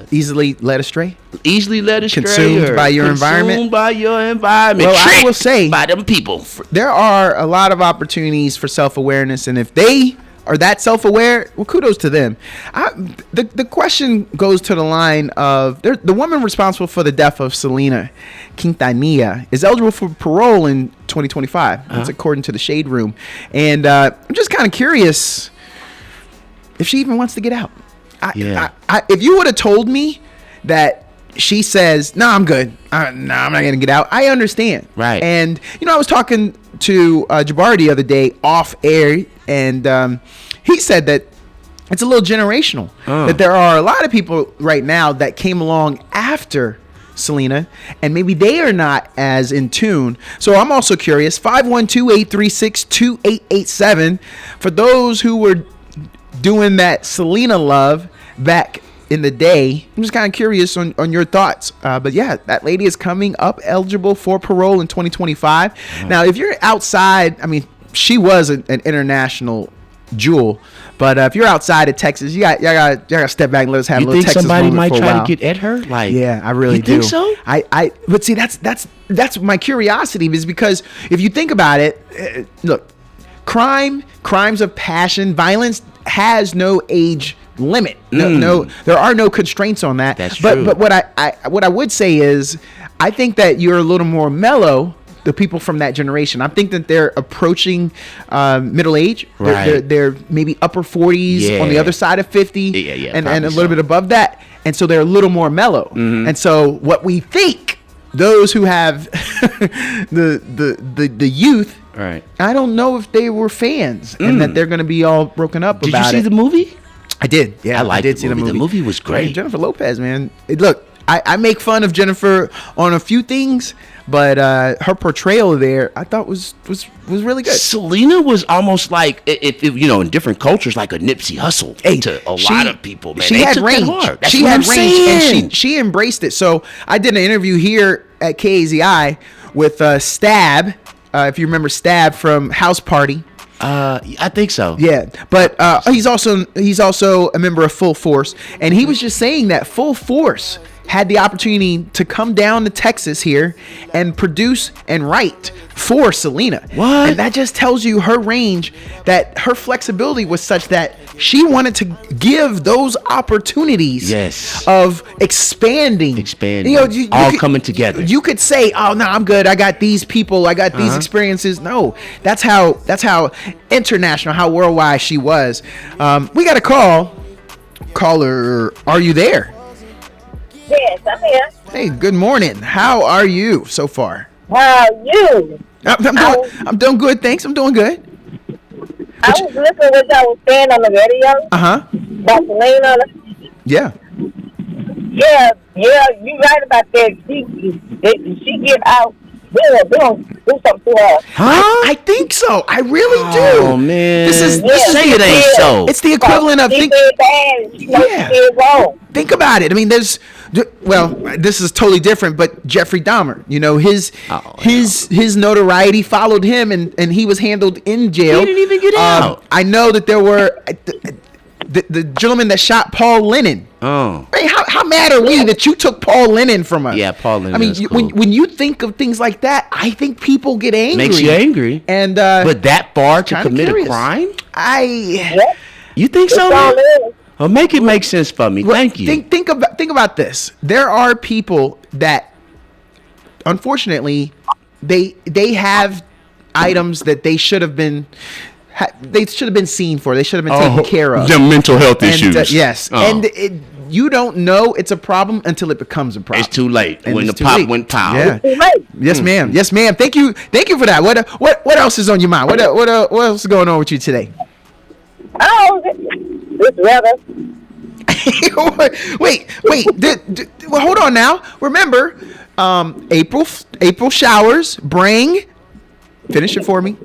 S1: Easily led astray?
S2: easily led astray,
S1: Consumed by your environment?
S2: Consumed by your environment.
S1: Well, I
S2: Tricked
S1: will say
S2: by them people.
S1: there are a lot of opportunities for self-awareness, and if they are that self-aware, well, kudos to them. The question goes to the line of the woman responsible for the death of Selena Quintanilla is eligible for parole in 2025. That's according to the Shade Room. And I'm just kind of curious if she even wants to get out. If you would have told me that she says, no, I'm good. No, I'm not going to get out. I understand.
S2: Right.
S1: And, I was talking to Jabari the other day off air, and he said that it's a little generational. That there are a lot of people right now that came along after Selena, and maybe they are not as in tune. So I'm also curious, 512-836-2887, for those who were doing that Selena love back in the day. I'm just kind of curious on your thoughts. But yeah, that lady is coming up eligible for parole in 2025. Now, if you're outside, I mean, she was an international jewel, but if you're outside of Texas, you got to step back and let us have a little Texas moment for a while.
S2: You think somebody might try to get at her? Like,
S1: yeah, I really do.
S2: You think so?
S1: But see, that's my curiosity, is because if you think about it, look, crimes of passion, violence has no age limit. No, there are no constraints on that.
S2: That's true.
S1: But what I would say is, I think that you're a little more mellow the people from that generation. I think that they're approaching middle age.
S2: Right.
S1: They're maybe upper 40s on the other side of 50, and a little bit above that, and so they're a little more mellow. And so what we think, those who have the youth,
S2: Right.
S1: I don't know if they were fans and that they're going to be all broken up
S2: Did
S1: about it.
S2: you see the movie?
S1: I did. Yeah,
S2: I liked
S1: did
S2: the
S1: see the
S2: movie.
S1: movie.
S2: The movie was great.
S1: Hey, Jennifer Lopez, man. Look, I make fun of Jennifer on a few things, but her portrayal there, I thought was really good.
S2: Selena was almost like, if in different cultures, like a Nipsey Hussle to a lot of people, man.
S1: She
S2: They
S1: had
S2: took that
S1: range.
S2: hard. That's
S1: She
S2: what
S1: had
S2: I'm
S1: range,
S2: saying.
S1: and she embraced it. So I did an interview here at KAZI with Stab. If you remember Stab from House Party.
S2: I think so.
S1: Yeah, but he's also a member of Full Force, and he was just saying that Full Force had the opportunity to come down to Texas here and produce and write for Selena.
S2: What?
S1: And that just tells you her range, that her flexibility was such that she wanted to give those opportunities of expanding.
S2: All coming together.
S1: You could say, "Oh no, I'm good. I got these people. I got these experiences." No, that's how international, how worldwide she was. We got a call. Caller, are you there?
S5: Yes, I'm here.
S1: Hey, good morning. How are you so far?
S5: How are you?
S1: I'm doing good, thanks. I'm doing good.
S5: I was listening to what y'all was saying on the radio. About Selena.
S1: Yeah.
S5: Yeah, you right about that. She get out. They don't do something to her.
S1: I think so. I really do.
S2: Oh man,
S1: This is
S2: say it ain't so.
S1: It's the equivalent of
S5: She did bad. She knows she did wrong.
S1: Think about it. I mean, this is totally different, but Jeffrey Dahmer, his notoriety followed him, and he was handled in jail.
S2: He didn't even get out.
S1: I know that there were the gentleman that shot Paul Lennon.
S2: Oh.
S1: Hey, how mad are we that you took Paul Lennon from us?
S2: Yeah, Paul Lennon.
S1: I mean,
S2: is cool.
S1: when you think of things like that, I think people get angry.
S2: Makes you angry.
S1: And
S2: but that far to
S1: kinda
S2: commit
S1: curious.
S2: a crime?
S5: Yep.
S2: You think so?
S5: It's all
S2: Man?
S5: in.
S2: Well, make it make sense for me. Thank you.
S1: Think about this. There are people that, unfortunately, they have items that they should have been. They should have been seen for. They should have been taken care of.
S2: Them mental health
S1: And,
S2: issues.
S1: yes, and you don't know it's a problem until it becomes a problem.
S2: It's too late.
S1: And
S2: When the
S1: it's too
S2: pop
S1: late.
S2: went pow.
S1: Yeah.
S5: Too late.
S1: Yes, ma'am. Yes, ma'am. Thank you for that. What else is on your mind? What else is going on with you today?
S5: Oh, this weather.
S1: wait. Well, hold on now. Remember, April showers bring. Finish it for me.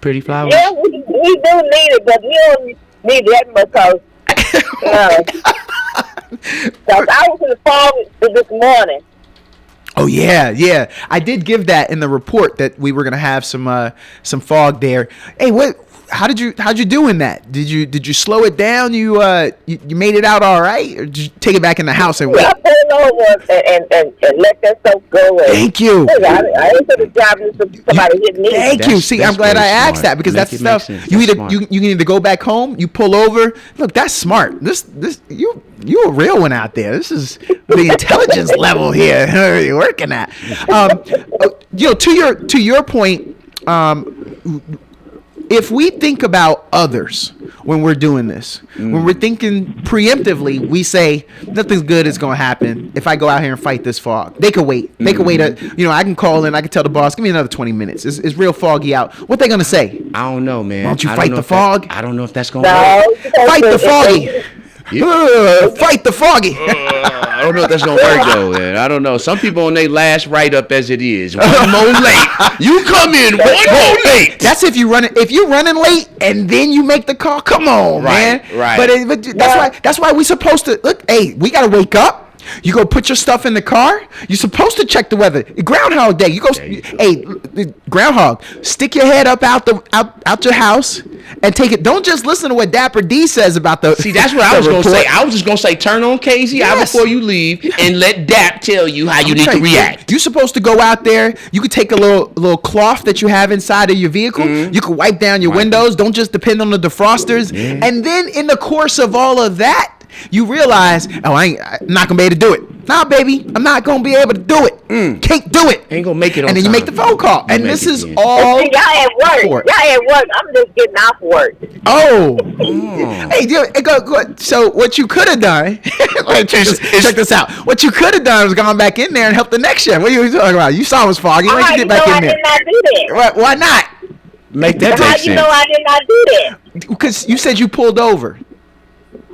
S2: Pretty flowers.
S5: Yeah, we do need it, but we don't need that because I was in the farm this morning.
S1: Oh yeah. I did give that in the report that we were gonna have some fog there. Hey, how'd you do in that? Did you slow it down? You made it out all right, or did you take it back in the house and wait?
S5: I pulled over and let that stuff go away.
S1: Thank you.
S5: I ain't gonna drive into somebody hitting me.
S1: Thank you. See, I'm glad I
S2: very
S1: asked
S2: smart.
S1: that because
S2: Make
S1: that's the
S2: it make
S1: stuff
S2: sense.
S1: you
S2: That's
S1: either
S2: smart.
S1: you can either go back home, you pull over. Look, that's smart. This you a real one out there. This is the intelligence level here you're working at. To your point, if we think about others when we're doing this, when we're thinking preemptively, we say nothing's good is going to happen if I go out here and fight this fog. They could wait. They could wait. I can call in. I can tell the boss, give me another 20 minutes. It's real foggy out. What they going to say?
S2: I don't know, man.
S1: Why don't you
S2: I
S1: fight
S2: know
S1: the
S2: if that-
S1: fog?
S2: I don't know if that's gonna
S5: No,
S2: work.
S1: Fight the foggy. Fight the foggy.
S2: I don't know if that's gonna work though, man. I don't know. Some people on their last write up as it is. One more late. You come in one more late.
S1: That's if you if you're running late and then you make the call. Come on, man.
S2: Right.
S1: But that's why we supposed to look. Hey, we gotta wake up. You go put your stuff in the car. You're supposed to check the weather. Groundhog Day. You go. Hey, Groundhog. Stick your head up out your house and take it. Don't just listen to what Dapper D says about the.
S2: See, that's what I was gonna say. I was just gonna say, turn on KZI
S1: Yes.
S2: before you leave, and let Dap tell you how you need to react.
S1: You're supposed to go out there. You could take a little cloth that you have inside of your vehicle. You could wipe down your windows. Don't just depend on the defrosters. And then in the course of all of that, you realize, oh, I'm not gonna be able to do it. Nah, baby, I'm not gonna be able to do it. Can't do it.
S2: Ain't gonna make it on
S1: And then you make the
S2: time.
S1: phone call, and
S2: make
S1: this
S2: it
S1: is
S2: then.
S1: all.
S5: See, y'all at work. Y'all at work. I'm just getting off work.
S1: Oh, hey, go. So what you could have done? check this out. What you could have done was gone back in there and helped the next shift. What are you talking about? You saw it was foggy. Why did you get back in
S5: I
S1: there?
S5: did not do that.
S1: Why not?
S2: Make that
S5: How
S2: make
S5: you
S2: sense.
S5: know I did not do that?
S1: Because you said you pulled over.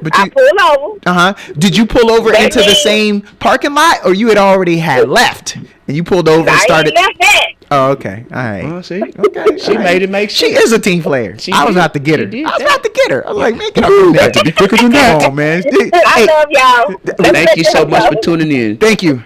S1: But
S5: I pulled over.
S1: Did you pull over
S5: That
S1: into the
S5: means-
S1: same parking lot, or you had already had left and you pulled over and
S5: I
S1: started?
S5: ain't left that.
S1: Oh, okay. All right.
S2: Oh, see?
S1: Okay.
S2: She made it make sense.
S1: She is a team player.
S2: She
S1: I was
S2: did.
S1: about to get her.
S2: She did
S1: I was
S2: that.
S1: about to get her. I was like, man, get up from there.
S2: to be quicker than that.
S1: Come on, man.
S5: I
S1: Hey,
S5: love y'all.
S2: Thank you so much for tuning in.
S1: thank you.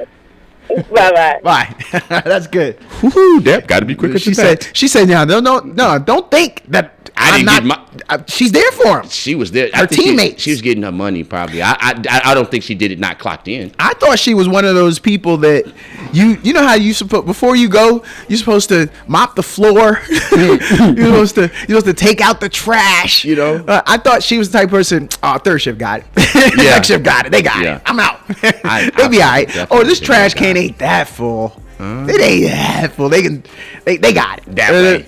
S5: Bye-bye.
S1: Bye. That's good.
S2: Woohoo, that got to be quicker
S1: She said, no, don't think that
S2: I
S1: I'm
S2: didn't
S1: not.
S2: get
S1: She's there for him.
S2: She was there. I
S1: Her
S2: think
S1: teammates.
S2: She was getting her money probably. I don't think she did it not clocked in.
S1: I thought she was one of those people that you know how you supposed before you go, you're supposed to mop the floor. you're supposed to take out the trash.
S2: You know?
S1: I thought she was the type of person. Oh, third shift got it.
S2: Yeah.
S1: Next shift got it. They got
S2: Yeah.
S1: it. I'm out.
S2: I
S1: They be all right.
S2: definitely
S1: Oh, this
S2: think
S1: trash
S2: they got
S1: can
S2: it.
S1: ain't that full. It ain't that full. They got it.
S2: That way.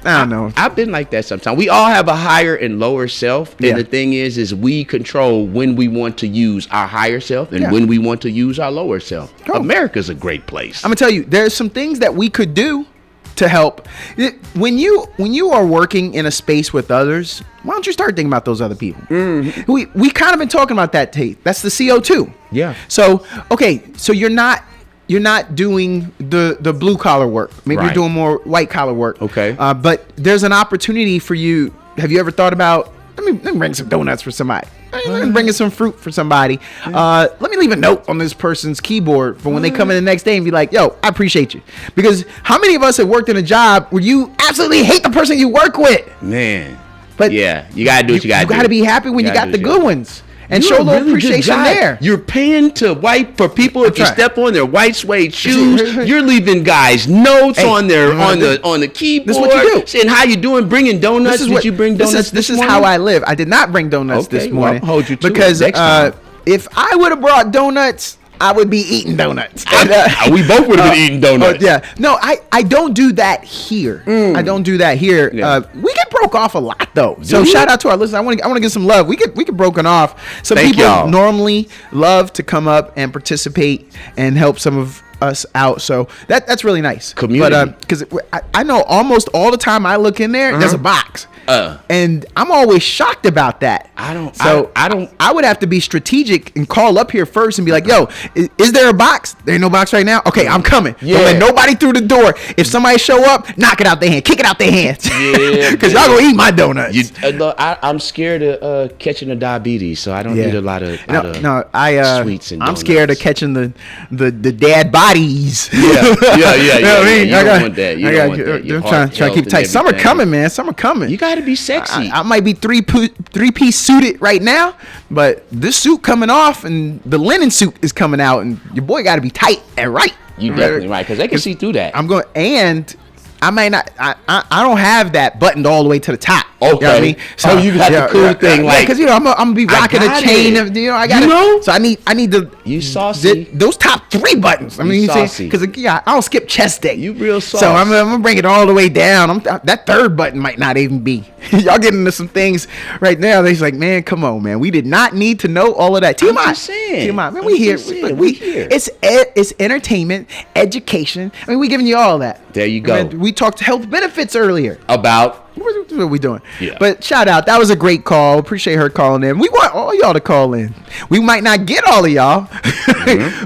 S1: I don't know.
S2: I've been like that sometimes. We all have a higher and lower self, and
S1: Yeah.
S2: the thing is we control when we want to use our higher self and
S1: Yeah.
S2: when we want to use our lower self.
S1: Cool.
S2: America's a great place.
S1: I'm gonna tell you, there's some things that we could do to help. When you are working in a space with others, why don't you start thinking about those other people? We kind of been talking about that, Tate. That's the CO2.
S2: Yeah.
S1: So okay, so you're not doing the blue collar work. Maybe
S2: Right.
S1: you're doing more white collar work.
S2: Okay.
S1: But there's an opportunity for you. Have you ever thought about? Let me bring some donuts for somebody. Let me bring some fruit for somebody. Let me leave a note on this person's keyboard for when they come in the next day and be like, yo, I appreciate you. Because how many of us have worked in a job where you absolutely hate the person you work with?
S2: Man.
S1: But
S2: yeah, you gotta do what you gotta do.
S1: You gotta be happy when you got the good ones. And show a little appreciation there.
S2: You're paying to wipe for people if you
S1: right.
S2: step on their white suede shoes. You're leaving guys notes
S1: Hey,
S2: on their
S1: you know
S2: on the keyboard.
S1: This is what you do.
S2: Saying how you doing, bringing donuts. Did you bring donuts?
S1: This is how I live. I did not bring donuts
S2: Okay,
S1: this
S2: well,
S1: morning.
S2: I'll hold you to it
S1: because
S2: next time.
S1: if I would have brought donuts, I would be eating donuts.
S2: We both would have been eating donuts.
S1: Yeah. No, I don't do that here. I don't do that here.
S2: Yeah.
S1: We get broke off a lot though. So
S2: you?
S1: shout out to our listeners. I want to get some love. We get broken off. Some
S2: Thank
S1: people
S2: y'all.
S1: normally love to come up and participate and help some of us out. So that's really nice.
S2: Community.
S1: But because I know almost all the time I look in there, there's a box. And I'm always shocked about that.
S2: I don't-
S1: So
S2: I don't-
S1: I would have to be strategic and call up here first and be like, "Yo, is there a box? There ain't no box right now. Okay, I'm coming. Don't let
S2: Yeah.
S1: nobody through the door. If somebody show up, knock it out their hand, kick it out their hands.
S2: Yeah,
S1: because y'all gonna eat my donuts.
S2: Look, I'm scared of catching a diabetes, so I don't eat a lot of sweets and
S1: I'm
S2: donuts.
S1: scared of catching the dead bodies.
S2: Yeah. You know what I mean? You
S1: I
S2: don't
S1: got-
S2: want that. You
S1: I
S2: don't
S1: got-
S2: want that. Your
S1: I'm
S2: heart
S1: trying to keep it
S2: health
S1: tight.
S2: and
S1: Summer
S2: everything.
S1: coming, man. Summer coming.
S2: You gotta be sexy.
S1: I might be three-piece suited right now, but this suit coming off and the linen suit is coming out, and your boy got to be tight and right.
S2: You definitely right, because they can see through that.
S1: I'm going, and I might not. I don't have that buttoned all the way to the top. You know what I
S2: Okay.
S1: mean?
S2: So you got the cool thing, like-
S1: because I'm gonna be rocking a
S2: got
S1: chain.
S2: it.
S1: I got
S2: You know?
S1: So I need the
S2: You saucy.
S1: those top three buttons. I mean,
S2: You
S1: you see,
S2: saucy.
S1: because I don't skip chest day.
S2: You real sauce.
S1: So I'm gonna bring it all the way down. That third button might not even be. Y'all getting into some things right now. They're like, man, come on, man. We did not need to know all of that. TMI.
S2: just saying.
S1: TMI. Man,
S2: I'm
S1: we here.
S2: just saying,
S1: We
S2: we here.
S1: It's entertainment, education. I mean, we giving you all that.
S2: There you go.
S1: Man, we talked health benefits earlier.
S2: About
S1: What are we doing?
S2: Yeah.
S1: But shout out. That was a great call. Appreciate her calling in. We want all y'all to call in. We might not get all of y'all,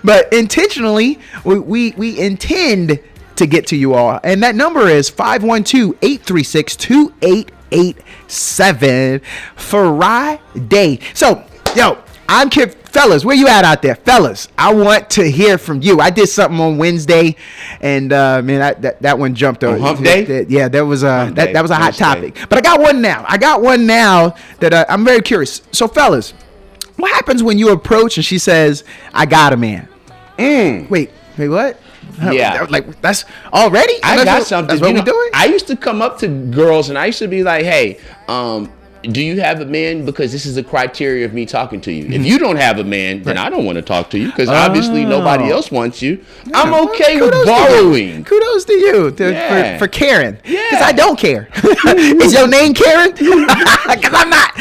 S1: but intentionally, we intend to get to you all. And that number is 512-836-2887 Friday. So, yo, I'm Kip. Fellas, where you at out there? Fellas, I want to hear from you. I did something on Wednesday, and man, that one jumped over.
S2: Hump Day?
S1: Yeah, that was
S2: Hump
S1: that
S2: Day,
S1: was a hot
S2: Wednesday.
S1: topic. But I got one now. That I'm very curious. So, fellas, what happens when you approach and she says, "I got a man"? Wait, what?
S2: Yeah.
S1: Like that's already.
S2: I
S1: That's
S2: got
S1: what-
S2: something.
S1: That's what
S2: You
S1: we
S2: know,
S1: doing?
S2: I used to come up to girls and I used to be like, hey, do you have a man? Because this is the criteria of me talking to you. If you don't have a man, then I don't want to talk to you because obviously nobody else wants you. I'm okay with borrowing.
S1: Kudos to you for caring. Yeah. Because I don't care. Is your name Karen? Because I'm not.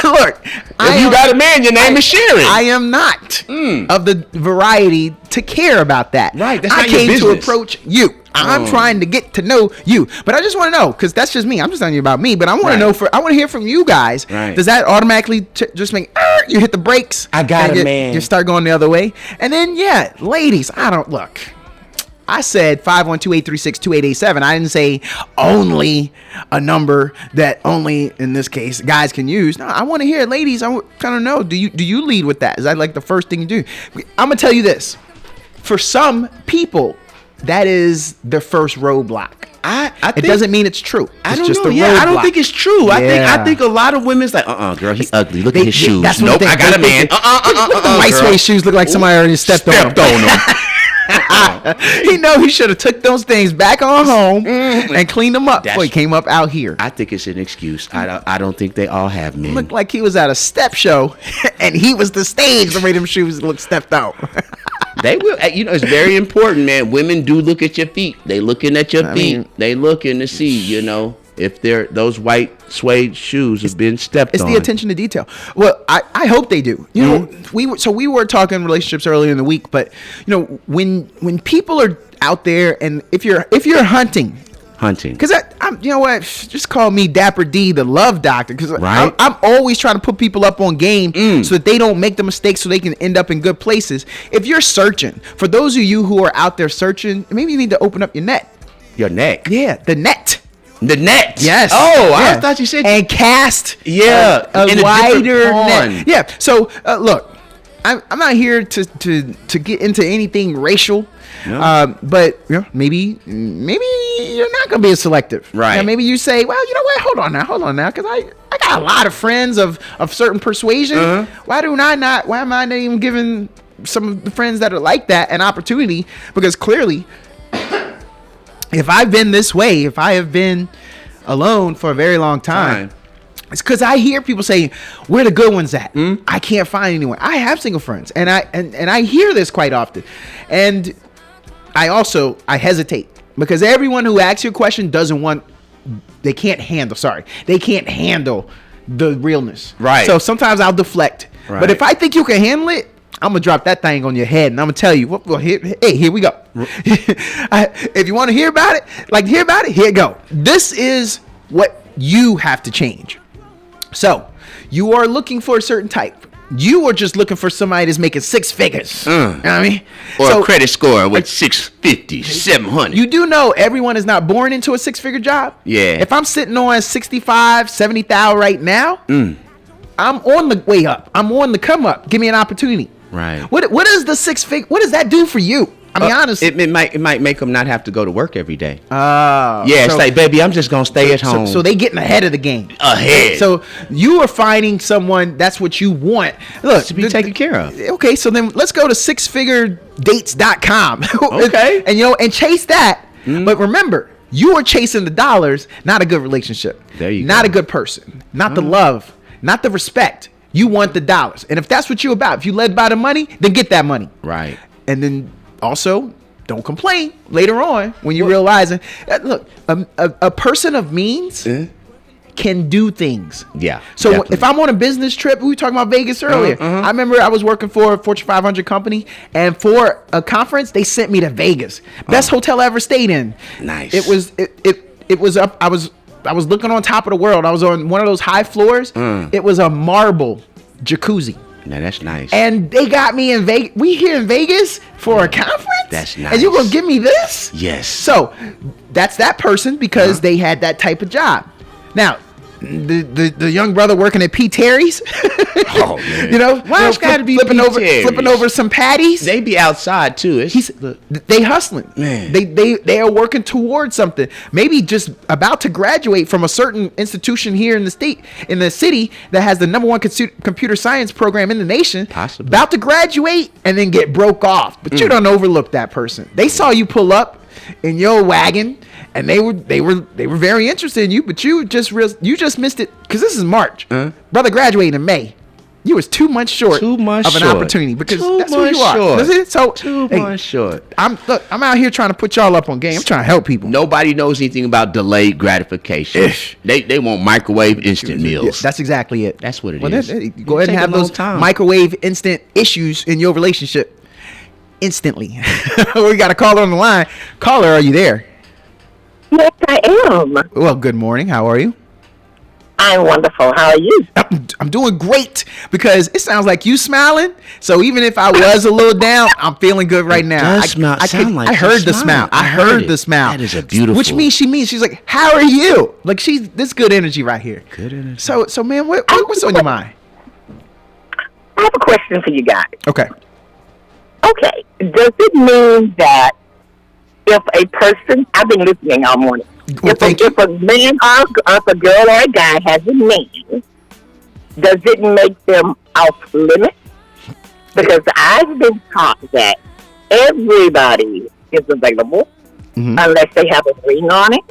S1: Look.
S2: If you got a man, your name is Sharon.
S1: I am not of the variety to care about that.
S2: Right. That's
S1: I
S2: not your
S1: came
S2: business.
S1: to approach you. I'm trying to get to know you, but I just want to know because that's just me. I'm just telling you about me, but I want to know I want to hear from you guys.
S2: Right.
S1: Does that automatically just make you hit the brakes?
S2: I got
S1: and
S2: a man.
S1: You start going the other way, and then ladies, I don't look. I said 512-836-2887. I didn't say only a number that only in this case guys can use. No, I want to hear it, ladies. I kind of know. Do you lead with that? Is that like the first thing you do? I'm gonna tell you this. For some people, that is their first roadblock. It doesn't mean it's true.
S2: I
S1: It's
S2: don't
S1: just
S2: know.
S1: a
S2: Yeah, I don't
S1: roadblock.
S2: think it's true.
S1: Yeah.
S2: I think a lot of women's like, girl, he's ugly. Look at his shoes.
S1: That's what
S2: Nope,
S1: they
S2: I got a man.
S1: The white suede shoes look like somebody already stepped on them. He know he should have took those things back on home and cleaned them up before he came up out here.
S2: I think it's an excuse. I don't think they all have men.
S1: Looked like he was at a step show and he was the stage the way them shoes look stepped out.
S2: They will. It's very important, man. Women do look at your feet. They looking at your feet. They looking to see, if those white suede shoes have been stepped on.
S1: It's the attention to detail. Well, I hope they do. We were talking relationships earlier in the week, but when people are out there and if you're hunting, because I'm just call me Dapper D, the love doctor, because I'm always trying to put people up on game so that they don't make the mistakes so they can end up in good places. If you're searching, for those of you who are out there searching, maybe you need to open up your net.
S2: Your neck.
S1: Yeah, the net.
S2: The net.
S1: Yes.
S2: Oh,
S1: yeah.
S2: I thought you said
S1: and cast.
S2: Yeah,
S1: a wider net. Yeah. So look, I'm not here to get into anything racial. No. But maybe you're not gonna be as selective,
S2: right?
S1: Maybe you say, well, you know what? Hold on now, because I got a lot of friends of certain persuasion. Why am I not even giving some of the friends that are like that an opportunity? Because clearly, if I've been this way, if I have been alone for a very long time. It's because I hear people say, "Where the good ones at?" I can't find anyone. I have single friends, and I hear this quite often, and I hesitate because everyone who asks you a question they can't handle the realness.
S2: Right.
S1: So sometimes I'll deflect, but if I think you can handle it, I'm gonna drop that thing on your head, and I'm gonna tell you, well, here we go. If you want to hear about it, here you go. This is what you have to change. So you are looking for a certain type. You are just looking for somebody that's making six figures. You know what I mean?
S2: Or a credit score with 650, 700.
S1: You do know everyone is not born into a six-figure job.
S2: Yeah.
S1: If I'm sitting on 65, 70,000 right now, I'm on the way up. I'm on the come up. Give me an opportunity.
S2: Right.
S1: What is the six-figure? What does that do for you? I mean, honestly,
S2: it might make them not have to go to work every day.
S1: It's
S2: like, baby, I'm just gonna stay at home.
S1: So they getting ahead of the game.
S2: Ahead.
S1: So you are finding someone that's what you want. Look,
S2: to be taken care of.
S1: Okay, so then let's go to sixfiguredates.com.
S2: Okay.
S1: and chase that. But remember, you are chasing the dollars, not a good relationship.
S2: There you go.
S1: Not a good person. Not the love. Not the respect. You want the dollars. And if that's what you're about, if you led by the money, then get that money.
S2: Right.
S1: And then also, don't complain later on when you realize it. Look, a person of means can do things.
S2: Yeah.
S1: So
S2: definitely.
S1: if I'm on a business trip, we were talking about Vegas earlier. I remember I was working for a Fortune 500 company, and for a conference, they sent me to Vegas. Best hotel I ever stayed in.
S2: Nice.
S1: It was up. I was looking on top of the world. I was on one of those high floors. It was a marble jacuzzi.
S2: Now that's nice.
S1: And they got me in Vegas. We here in Vegas for a conference?
S2: That's nice.
S1: And you gonna give me this?
S2: Yes.
S1: So that's that person because they had that type of job. Now, the young brother working at P. Terry's.
S2: Oh man.
S1: Why it's got to be flipping over some patties?
S2: They be outside too.
S1: They hustling.
S2: Man.
S1: They are working towards something. Maybe just about to graduate from a certain institution here in the city that has the #1 computer science program in the nation.
S2: Possibly.
S1: About to graduate and then get broke off. But you don't overlook that person. They saw you pull up in your wagon and they were very interested in you, but you just missed it because this is March. Brother graduated in May. You was 2 months short of an opportunity because that's who you are. That's it. So
S2: 2 months short.
S1: I'm out here trying to put y'all up on game. I'm trying to help people.
S2: Nobody knows anything about delayed gratification.
S1: Ish.
S2: They want microwave instant meals.
S1: Yeah, that's exactly it.
S2: That's what it is.
S1: Go ahead and have those microwave instant issues in your relationship instantly. We got a caller on the line. Caller, are you there?
S5: Yes, I am.
S1: Well, good morning. How are you?
S5: I'm wonderful. How are you?
S1: I'm doing great because it sounds like you smiling. So even if I was a little down, I'm feeling good right now. I heard the smile. I heard the smile.
S2: That is a beautiful.
S1: Which means she's like, "How are you?" Like this good energy right here.
S2: Good energy.
S1: So man, what's on your mind?
S5: I have a question for you guys.
S1: Okay.
S5: Okay. Does it mean that if a person, I've been listening all morning,
S1: Well,
S5: if a man or if a girl or a guy has a name, does it make them off limits? Because I've been taught that everybody is available unless they have a ring on it.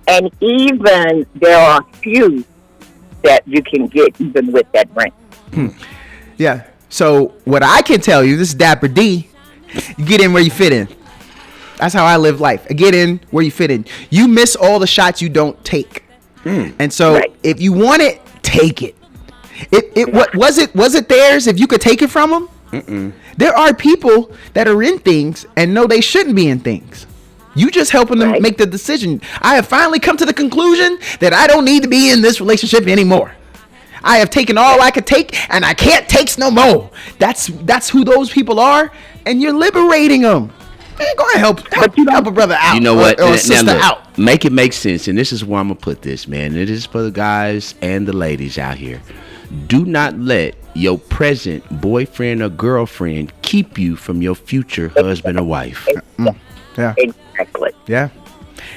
S5: And even there are few that you can get even with that ring.
S1: Yeah. So what I can tell you, this is Dapper D, you get in where you fit in. That's how I live life. I get in where you fit in. You miss all the shots you don't take. And so if you want it, take it. What was it theirs if you could take it from them? There are people that are in things and know they shouldn't be in things. You just helping them make the decision. I have finally come to the conclusion that I don't need to be in this relationship anymore. I have taken all I could take and I can't take no more. That's who those people are, and you're liberating them. Man, go ahead, help a brother out.
S2: You know what?
S1: Or a sister out.
S2: Make it make sense. And this is where I'm going to put this, man. It is for the guys and the ladies out here. Do not let your present boyfriend or girlfriend keep you from your future husband or wife.
S1: Yeah.
S5: Exactly.
S1: Yeah.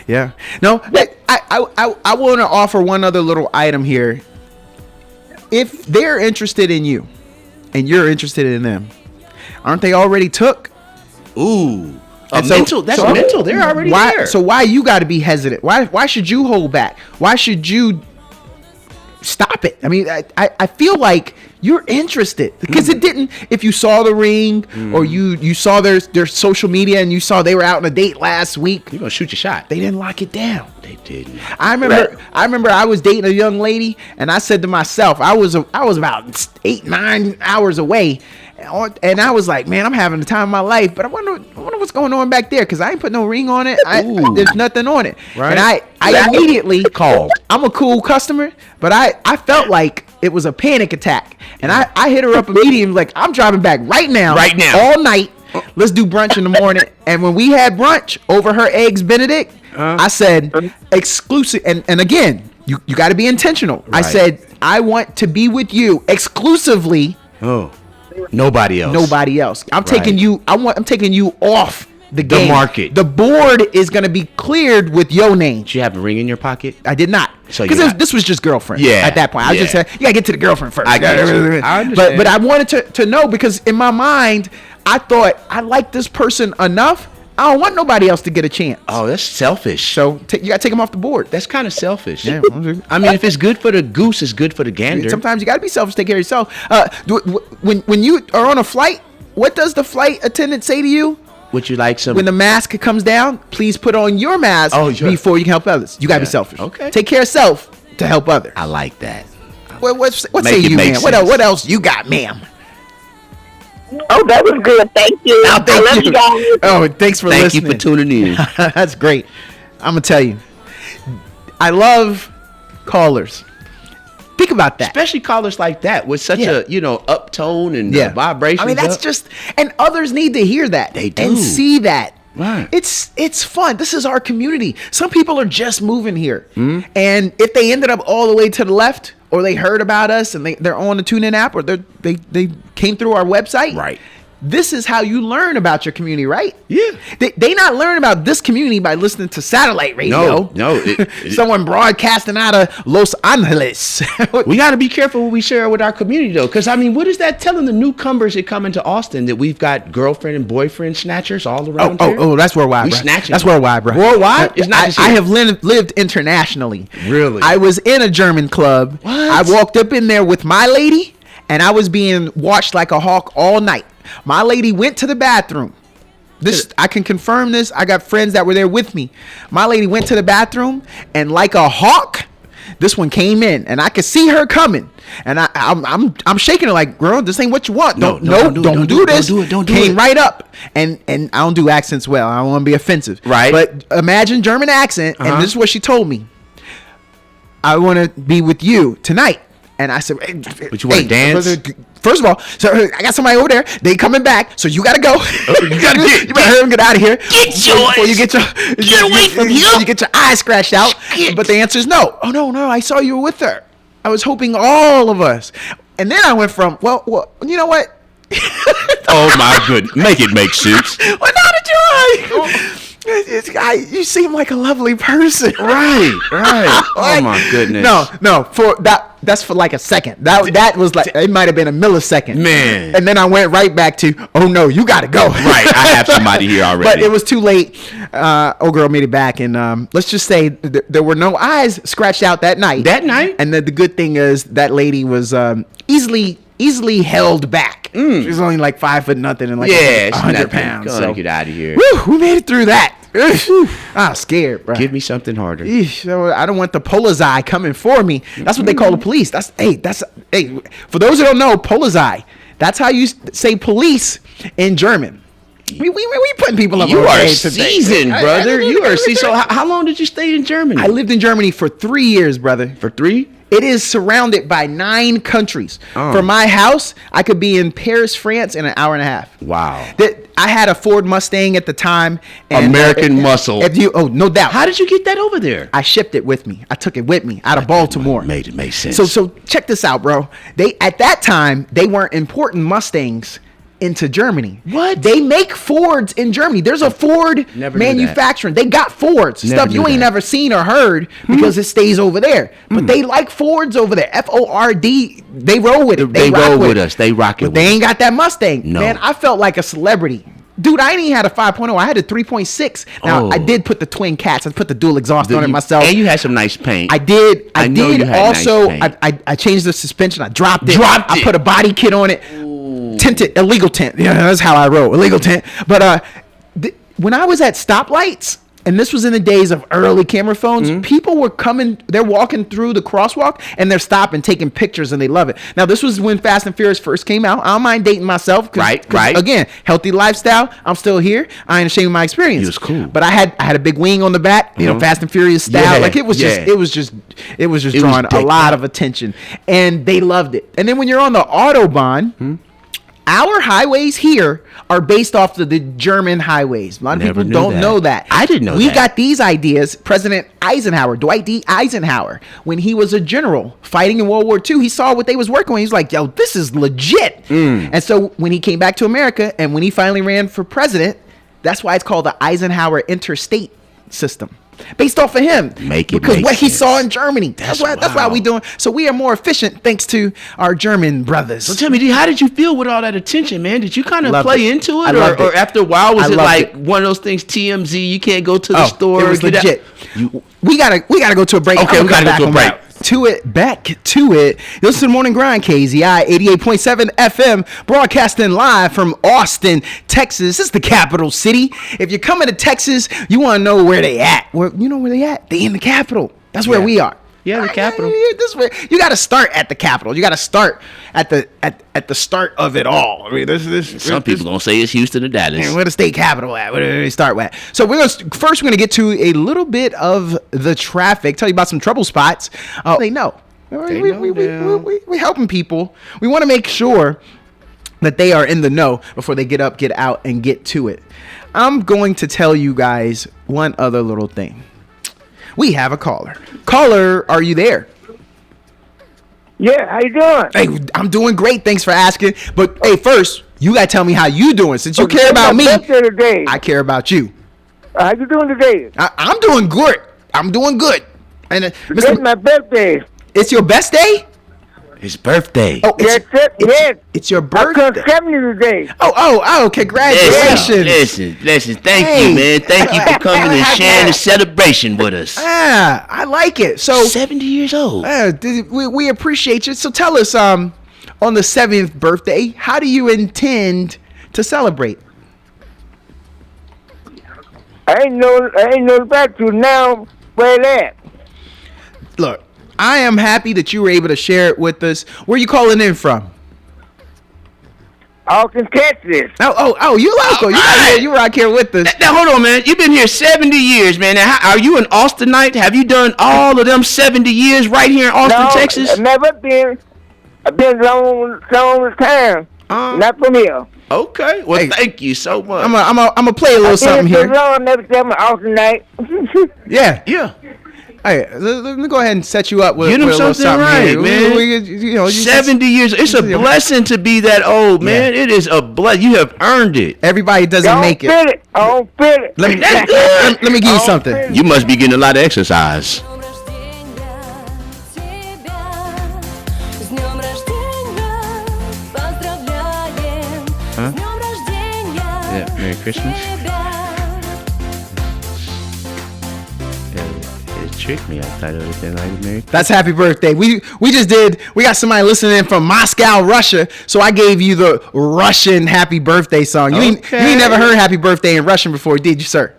S1: Yeah. No, I want to offer one other little item here. If they're interested in you and you're interested in them, aren't they already took?
S2: Ooh.
S1: Mental.
S2: They're already there.
S1: So why you got to be hesitant? Why should you hold back? Why should you stop it? I mean, I feel like you're interested because it didn't. If you saw the ring or you saw their social media and you saw they were out on a date last week,
S2: you're gonna shoot your shot.
S1: They didn't lock it down.
S2: They didn't.
S1: I remember I was dating a young lady and I said to myself, I was about 8-9 hours away. And I was like, man, I'm having the time of my life, but I wonder what's going on back there because I ain't put no ring on it. There's nothing on it. Right. And I immediately called. I'm a cool customer, but I felt like it was a panic attack. And I hit her up immediately like, I'm driving back right now, all night. Let's do brunch in the morning. And when we had brunch over her eggs Benedict, I said exclusive. And again, you got to be intentional. Right. I said, I want to be with you exclusively.
S2: Nobody else.
S1: I'm taking you. I'm taking you off the game.
S2: The market.
S1: The board is going to be cleared with your name.
S2: Did you have a ring in your pocket?
S1: I did not.
S2: So
S1: because this was just girlfriend.
S2: Yeah.
S1: At that point, I was just saying you got to get to the girlfriend first.
S2: I understand.
S1: But I wanted to know because in my mind, I thought I like this person enough. I don't want nobody else to get a chance.
S2: Oh, that's selfish.
S1: So you got to take them off the board.
S2: That's kind of selfish.
S1: Yeah.
S2: I mean, if it's good for the goose, it's good for the gander.
S1: Sometimes you got to be selfish. Take care of yourself. When you are on a flight, what does the flight attendant say to you?
S2: Would you like some?
S1: When the mask comes down, please put on your mask before you can help others. You got to be selfish.
S2: Okay.
S1: Take care of self to help others.
S2: I like that.
S1: What say you, man? What else you got, ma'am?
S5: Oh, that was good. Thank you.
S1: I love you guys. Oh, thanks for listening.
S2: Thank you for tuning in.
S1: That's great. I'm gonna tell you, I love callers. Think about that,
S2: especially callers like that with such a uptone and vibration.
S1: I mean, that's just, and others need to hear that.
S2: They do
S1: and see that.
S2: Right.
S1: It's fun. This is our community. Some people are just moving here, and if they ended up all the way to the left, or they heard about us and they're on the TuneIn app, or they came through our website,
S2: right?
S1: this is how you learn about your community, right?
S2: Yeah.
S1: They not learn about this community by listening to satellite radio.
S2: No.
S1: Someone broadcasting out of Los Angeles.
S2: We got to be careful what we share with our community, though, because I mean, what is that telling the newcomers that come into Austin that we've got girlfriend and boyfriend snatchers all around here?
S1: Oh, that's worldwide,
S2: We
S1: bro.
S2: snatching.
S1: That's worldwide, bro.
S2: Worldwide? It's not just
S1: I
S2: here.
S1: have lived internationally.
S2: Really?
S1: I was in a German club.
S2: What?
S1: I walked up in there with my lady, and I was being watched like a hawk all night. My lady went to the bathroom. This I can confirm this. I got friends that were there with me. My lady went to the bathroom, and like a hawk, this one came in, and I could see her coming. And I'm shaking her like, girl, this ain't what you want. Don't do this.
S2: Don't do
S1: Came
S2: it.
S1: right up, and I don't do accents well. I don't want to be offensive.
S2: Right.
S1: But imagine German accent, and this is what she told me. I want to be with you tonight. And I said,
S2: But you wanna dance?
S1: brother, first of all, so I got somebody over there. They coming back, so you gotta go.
S2: You gotta
S1: you better hurry and get out of here.
S2: Get
S1: before you get your
S2: Get away from
S1: you.
S2: here.
S1: You get your eyes scratched out.
S2: Shit.
S1: But the answer is no. Oh no, I saw you were with her. I was hoping all of us. And then I went from well, you know what?
S2: Oh my goodness. Make it make sense.
S1: Well, now that you seem like a lovely person.
S2: Right. Oh my goodness.
S1: No, for that's for like a second. That was like it might have been a millisecond.
S2: Man.
S1: And then I went right back to, oh no, you gotta go.
S2: Right. I have somebody here already.
S1: But it was too late. Old girl made it back, and let's just say there were no eyes scratched out that night. And the good thing is that lady was easily held back. She was only like 5 foot nothing and like 100 pounds.
S2: So get out of here.
S1: Whew, we made it through that. I'm scared, bro.
S2: Give me something harder.
S1: Eesh, so I don't want the polizei coming for me. That's what they call the police. That's for those who don't know, polizei. That's how you say police in German. We putting people up.
S2: You
S1: on
S2: are
S1: game today.
S2: seasoned, brother. You are seasoned. So how long did you stay in Germany?
S1: I lived in Germany for 3 years, brother.
S2: For 3?
S1: It is surrounded by 9 countries.
S2: Oh.
S1: From my house, I could be in Paris, France in an hour and a half.
S2: Wow.
S1: I had a Ford Mustang at the time.
S2: American muscle.
S1: No doubt.
S2: How did you get that over there?
S1: I shipped it with me. I took it with me out of Baltimore.
S2: Made it make sense.
S1: So check this out, bro. At that time, they weren't importing Mustangs into Germany.
S2: What?
S1: They make Fords in Germany. There's a Ford
S2: Never knew that.
S1: manufacturing. They got Fords.
S2: Never
S1: Stuff
S2: knew
S1: you ain't
S2: that.
S1: never seen or heard because it stays over there. But they like Fords over there. Ford. They roll with it.
S2: They
S1: rock
S2: roll with us. They rock it
S1: But
S2: with
S1: they
S2: us.
S1: ain't got that Mustang.
S2: No.
S1: Man, I felt like a celebrity. Dude, I ain't even had a 5.0. I had a 3.6. Now,
S2: Oh.
S1: I did put the twin cats. I put the dual exhaust on it myself.
S2: And you had some nice paint.
S1: I did.
S2: I know you had
S1: also.
S2: nice paint.
S1: I changed the suspension. I dropped it.
S2: Dropped
S1: I
S2: it.
S1: put a body kit on it. Tinted, illegal tint. Yeah, that's how I roll. Illegal tint. But when I was at stoplights, and this was in the days of early camera phones, people were coming. They're walking through the crosswalk and they're stopping, taking pictures, and they love it. Now, this was when Fast and Furious first came out. I don't mind dating myself.
S2: Right.
S1: Again, healthy lifestyle. I'm still here. I ain't ashamed of my experience.
S2: It was cool.
S1: But I had a big wing on the back. You know, Fast and Furious style.
S2: Yeah,
S1: Like it was just drawing a
S2: decked
S1: lot of attention, and they loved it. And then when you're on the Autobahn, our highways here are based off of the German highways. A lot of
S2: Never
S1: people
S2: knew
S1: don't
S2: that.
S1: know that.
S2: I didn't know
S1: we
S2: that.
S1: got these ideas. President Eisenhower, Dwight D. Eisenhower, when he was a general fighting in World War II, he saw what they was working on. He's like, yo, this is legit. And so when he came back to America and when he finally ran for president, that's why it's called the Eisenhower Interstate System. Based off of him, because what he saw in Germany. That's why we doing. So we are more efficient thanks to our German brothers.
S2: So tell me, D, how did you feel with all that attention, man? Did you kind of
S1: Loved
S2: play
S1: it.
S2: into
S1: I
S2: it,
S1: loved
S2: or
S1: it.
S2: after a while was
S1: I
S2: it
S1: loved
S2: like
S1: it.
S2: one of those things? TMZ, you can't go to the store.
S1: It was
S2: get out-
S1: legit. We gotta go to a break.
S2: Okay,
S1: I'm
S2: we gotta
S1: gonna
S2: go to a
S1: come
S2: break.
S1: back back to it. This is the Morning Grind, KZI 88.7 FM, broadcasting live from Austin, Texas. This is the capital city. If you're coming to Texas, you want to know where they at. You know where they at? They in the capital. That's where we are.
S2: Yeah, the capital.
S1: This way, you got to start at the capital. You got to start at the start of it all. I mean,
S2: Some people gonna say it's Houston or Dallas.
S1: where the state capital at? Where do they start at? So we're gonna get to a little bit of the traffic. Tell you about some trouble spots. They know. We helping people. We want to make sure that they are in the know before they get up, get out, and get to it. I'm going to tell you guys one other little thing. We have a caller. Caller, are you there?
S4: Yeah, how you doing?
S1: Hey, I'm doing great. Thanks for asking. But hey, first, You gotta tell me how you doing. Since you care about me,
S6: today.
S1: I care about you.
S6: How you doing today?
S1: I'm doing good. I'm doing good. And
S6: It's my birthday.
S1: it's your best day?
S2: His birthday.
S1: Oh,
S6: Yes, sir. Yes.
S1: it's your
S6: I turned
S1: birthday.
S6: 70 today.
S1: Oh, congratulations.
S2: Listen. Thank
S1: Hey.
S2: you, man. Thank you for coming and sharing the celebration with us.
S1: I like it. So
S2: 70 years old.
S1: we appreciate you. So tell us, on the 70th birthday, how do you intend to celebrate?
S6: I ain't know back to now where that.
S1: Look, I am happy that you were able to share it with us. Where you calling in from?
S6: Austin, Texas.
S1: Oh, you local. You right here with us.
S2: Now, hold on, man. You've been here 70 years, man. Now, are you an Austinite? Have you done all of them 70 years right here in Austin, Texas?
S6: I've never been. I've been long time. Not from here.
S2: Okay. Well,
S1: Hey.
S2: thank you so much.
S1: I'm gonna play a little something
S6: Been
S1: here.
S6: so long, never said I'm an Austinite.
S1: Yeah.
S2: Yeah.
S1: Hey, let me go ahead and set you up with,
S2: Get him
S1: with a little
S2: something
S1: something
S2: right,
S1: here.
S2: man.
S1: You know,
S2: 70 years. It's a blessing to be that old, man. It is a blessing. You have earned it.
S1: Everybody doesn't
S6: Don't
S1: make it.
S6: feel it. I don't feel it.
S1: Let me let me give you something.
S2: You must be getting a lot of exercise.
S7: С днем рождения, поздравляем. С днем рождения
S2: Yeah, Merry Christmas.
S7: тебя.
S2: It tricked me. I thought it was like Merry
S1: That's happy birthday. We got somebody listening from Moscow, Russia. So I gave you the Russian happy birthday song. You ain't never heard happy birthday in Russian before, did you, sir?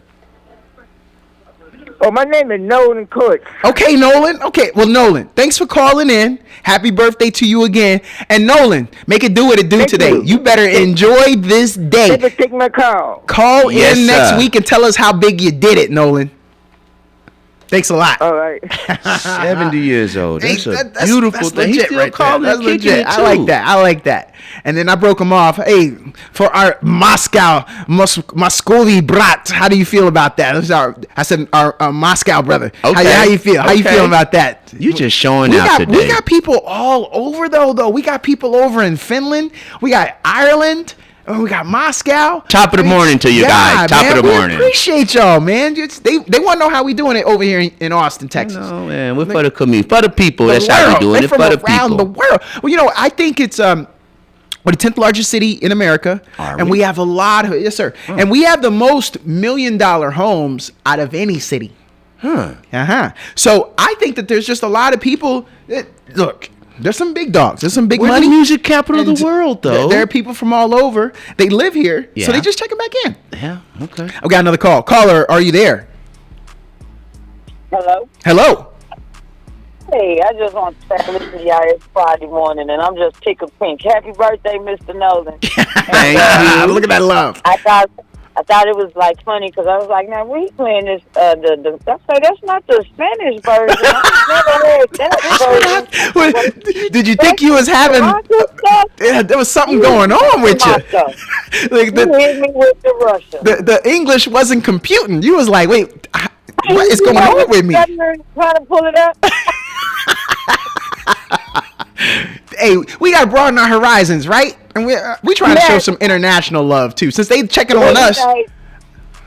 S6: Oh, my name is Nolan Cook.
S1: Okay, Nolan. Okay, well, Nolan, thanks for calling in. Happy birthday to you again. And Nolan, make it do what it do
S6: Thank
S1: today.
S6: you.
S1: You better enjoy this day.
S6: Never take my call.
S1: Call
S2: Yes,
S1: in next
S2: sir.
S1: week and tell us how big you did it, Nolan. Thanks a lot.
S6: All right.
S2: 70 years old. That's
S1: Hey,
S2: a
S1: that's
S2: beautiful
S1: that's
S2: thing. He's
S1: legit
S2: still
S1: right
S2: calling
S1: there.
S2: and
S1: That's
S2: kicking
S1: legit.
S2: it,
S1: I
S2: too.
S1: like that. And then I broke him off. Hey, for our Moscow, Moscovi brat, how do you feel about that? I said our Moscow brother.
S2: Okay.
S1: How you feel? How you
S2: Okay.
S1: feel about that?
S2: You just showing
S1: We
S2: out
S1: got,
S2: today.
S1: we got people all over though. We got people over in Finland. We got Ireland. Oh, we got Moscow.
S2: Top of the morning to you guys. Top of the morning.
S1: We appreciate y'all, man. They want to know how we doing it over here in Austin, Texas.
S2: No, man. We're for the community. For the people.
S1: The
S2: That's how we
S1: world.
S2: doing
S1: They're
S2: it.
S1: from
S2: For the
S1: around the
S2: people.
S1: world. Well, I think it's we're the 10th largest city in America,
S2: Are
S1: and
S2: we?
S1: we have a lot of sir, and we have the most $1 million homes out of any city. So I think that there's just a lot of people that look. There's some big dogs. There's some big
S2: We're
S1: money.
S2: the music capital of
S1: And
S2: the world, though.
S1: There are people from all over. They live here, so
S2: Yeah.
S1: they just check it back in.
S2: Yeah, okay.
S1: I've got another call. Caller, are you there?
S8: Hello.
S1: Hello.
S8: Hey, I just want to say listen to y'all. It's Friday morning, and I'm just tickled pink. Happy birthday, Mr. Nolan.
S2: Thank you.
S1: Look at that love.
S8: I thought it was like funny because I was like, now we playing this. I say that's not the Spanish version. I never heard that version.
S1: Did you think you was having? Yeah, there was something going on with you. Like
S8: You
S1: the,
S8: hit me with the Russian.
S1: the English wasn't computing. You was like, wait, what is going on with me?
S8: Trying to pull it up.
S1: Hey, we got to broaden our horizons, right? And we trying to show
S8: Yes.
S1: some international love too, since they checking on us.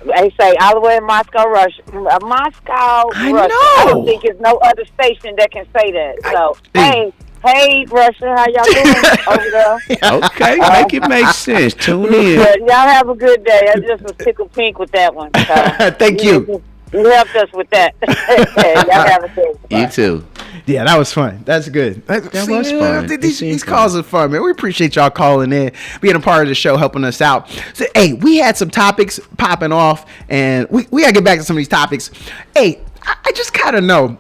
S8: They say all the way in Moscow, Russia. Moscow,
S1: I
S8: Russia. I
S1: know.
S8: don't think there's no other station that can say that. So,
S1: Hey.
S8: hey, Russia, how y'all doing over there?
S2: Okay, make it make sense. Tune in.
S8: But y'all have a good day. I just was tickled pink with that one. So,
S1: Thank you.
S8: You helped us with that. Y'all have a good day.
S2: You too.
S1: Yeah, that was fun. That's good.
S2: That was fun. It
S1: These
S2: seemed
S1: calls are fun, man. We appreciate y'all calling in, being a part of the show, helping us out. So, hey, we had some topics popping off, and we got to get back to some of these topics. Hey, I just kind of know,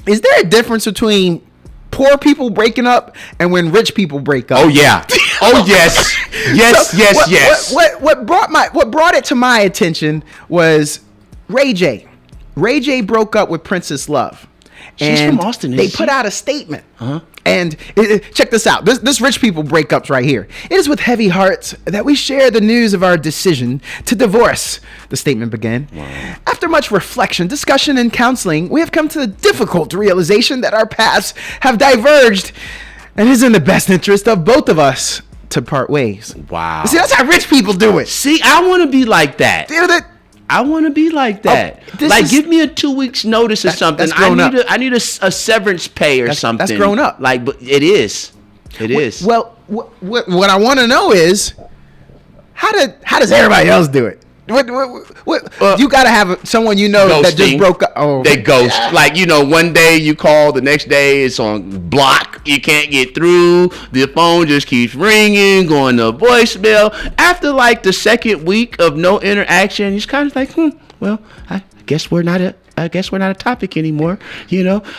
S1: is there a difference between poor people breaking up and when rich people break up?
S2: Oh, yeah. Oh, yes. Yes,
S1: So,
S2: yes, yes.
S1: What brought it to my attention was Ray J. Ray J broke up with Princess Love.
S2: She's
S1: And
S2: from Austin,
S1: they
S2: isn't
S1: put
S2: she?
S1: out a statement. And check this out. This rich people breakups right here. It is with heavy hearts that we share the news of our decision to divorce, the statement began. After much reflection, discussion, and counseling, we have come to the difficult realization that our paths have diverged and it is in the best interest of both of us to part ways.
S2: Wow.
S1: See, that's how rich people do it.
S2: See, I want to be like that.
S1: You know that.
S2: I want to be like that. Like, give me a 2 weeks notice or something. I need a severance pay or something.
S1: That's grown up.
S2: Like, but it is. It is.
S1: Well, what I want to know is how does everybody else do it? What you got to have someone you know that just broke up. Oh,
S2: they ghost. Like, one day you call, the next day it's on block. You can't get through. The phone just keeps ringing, going to voicemail. After like the second week of no interaction, it's kind of like, well, I guess we're not a topic anymore.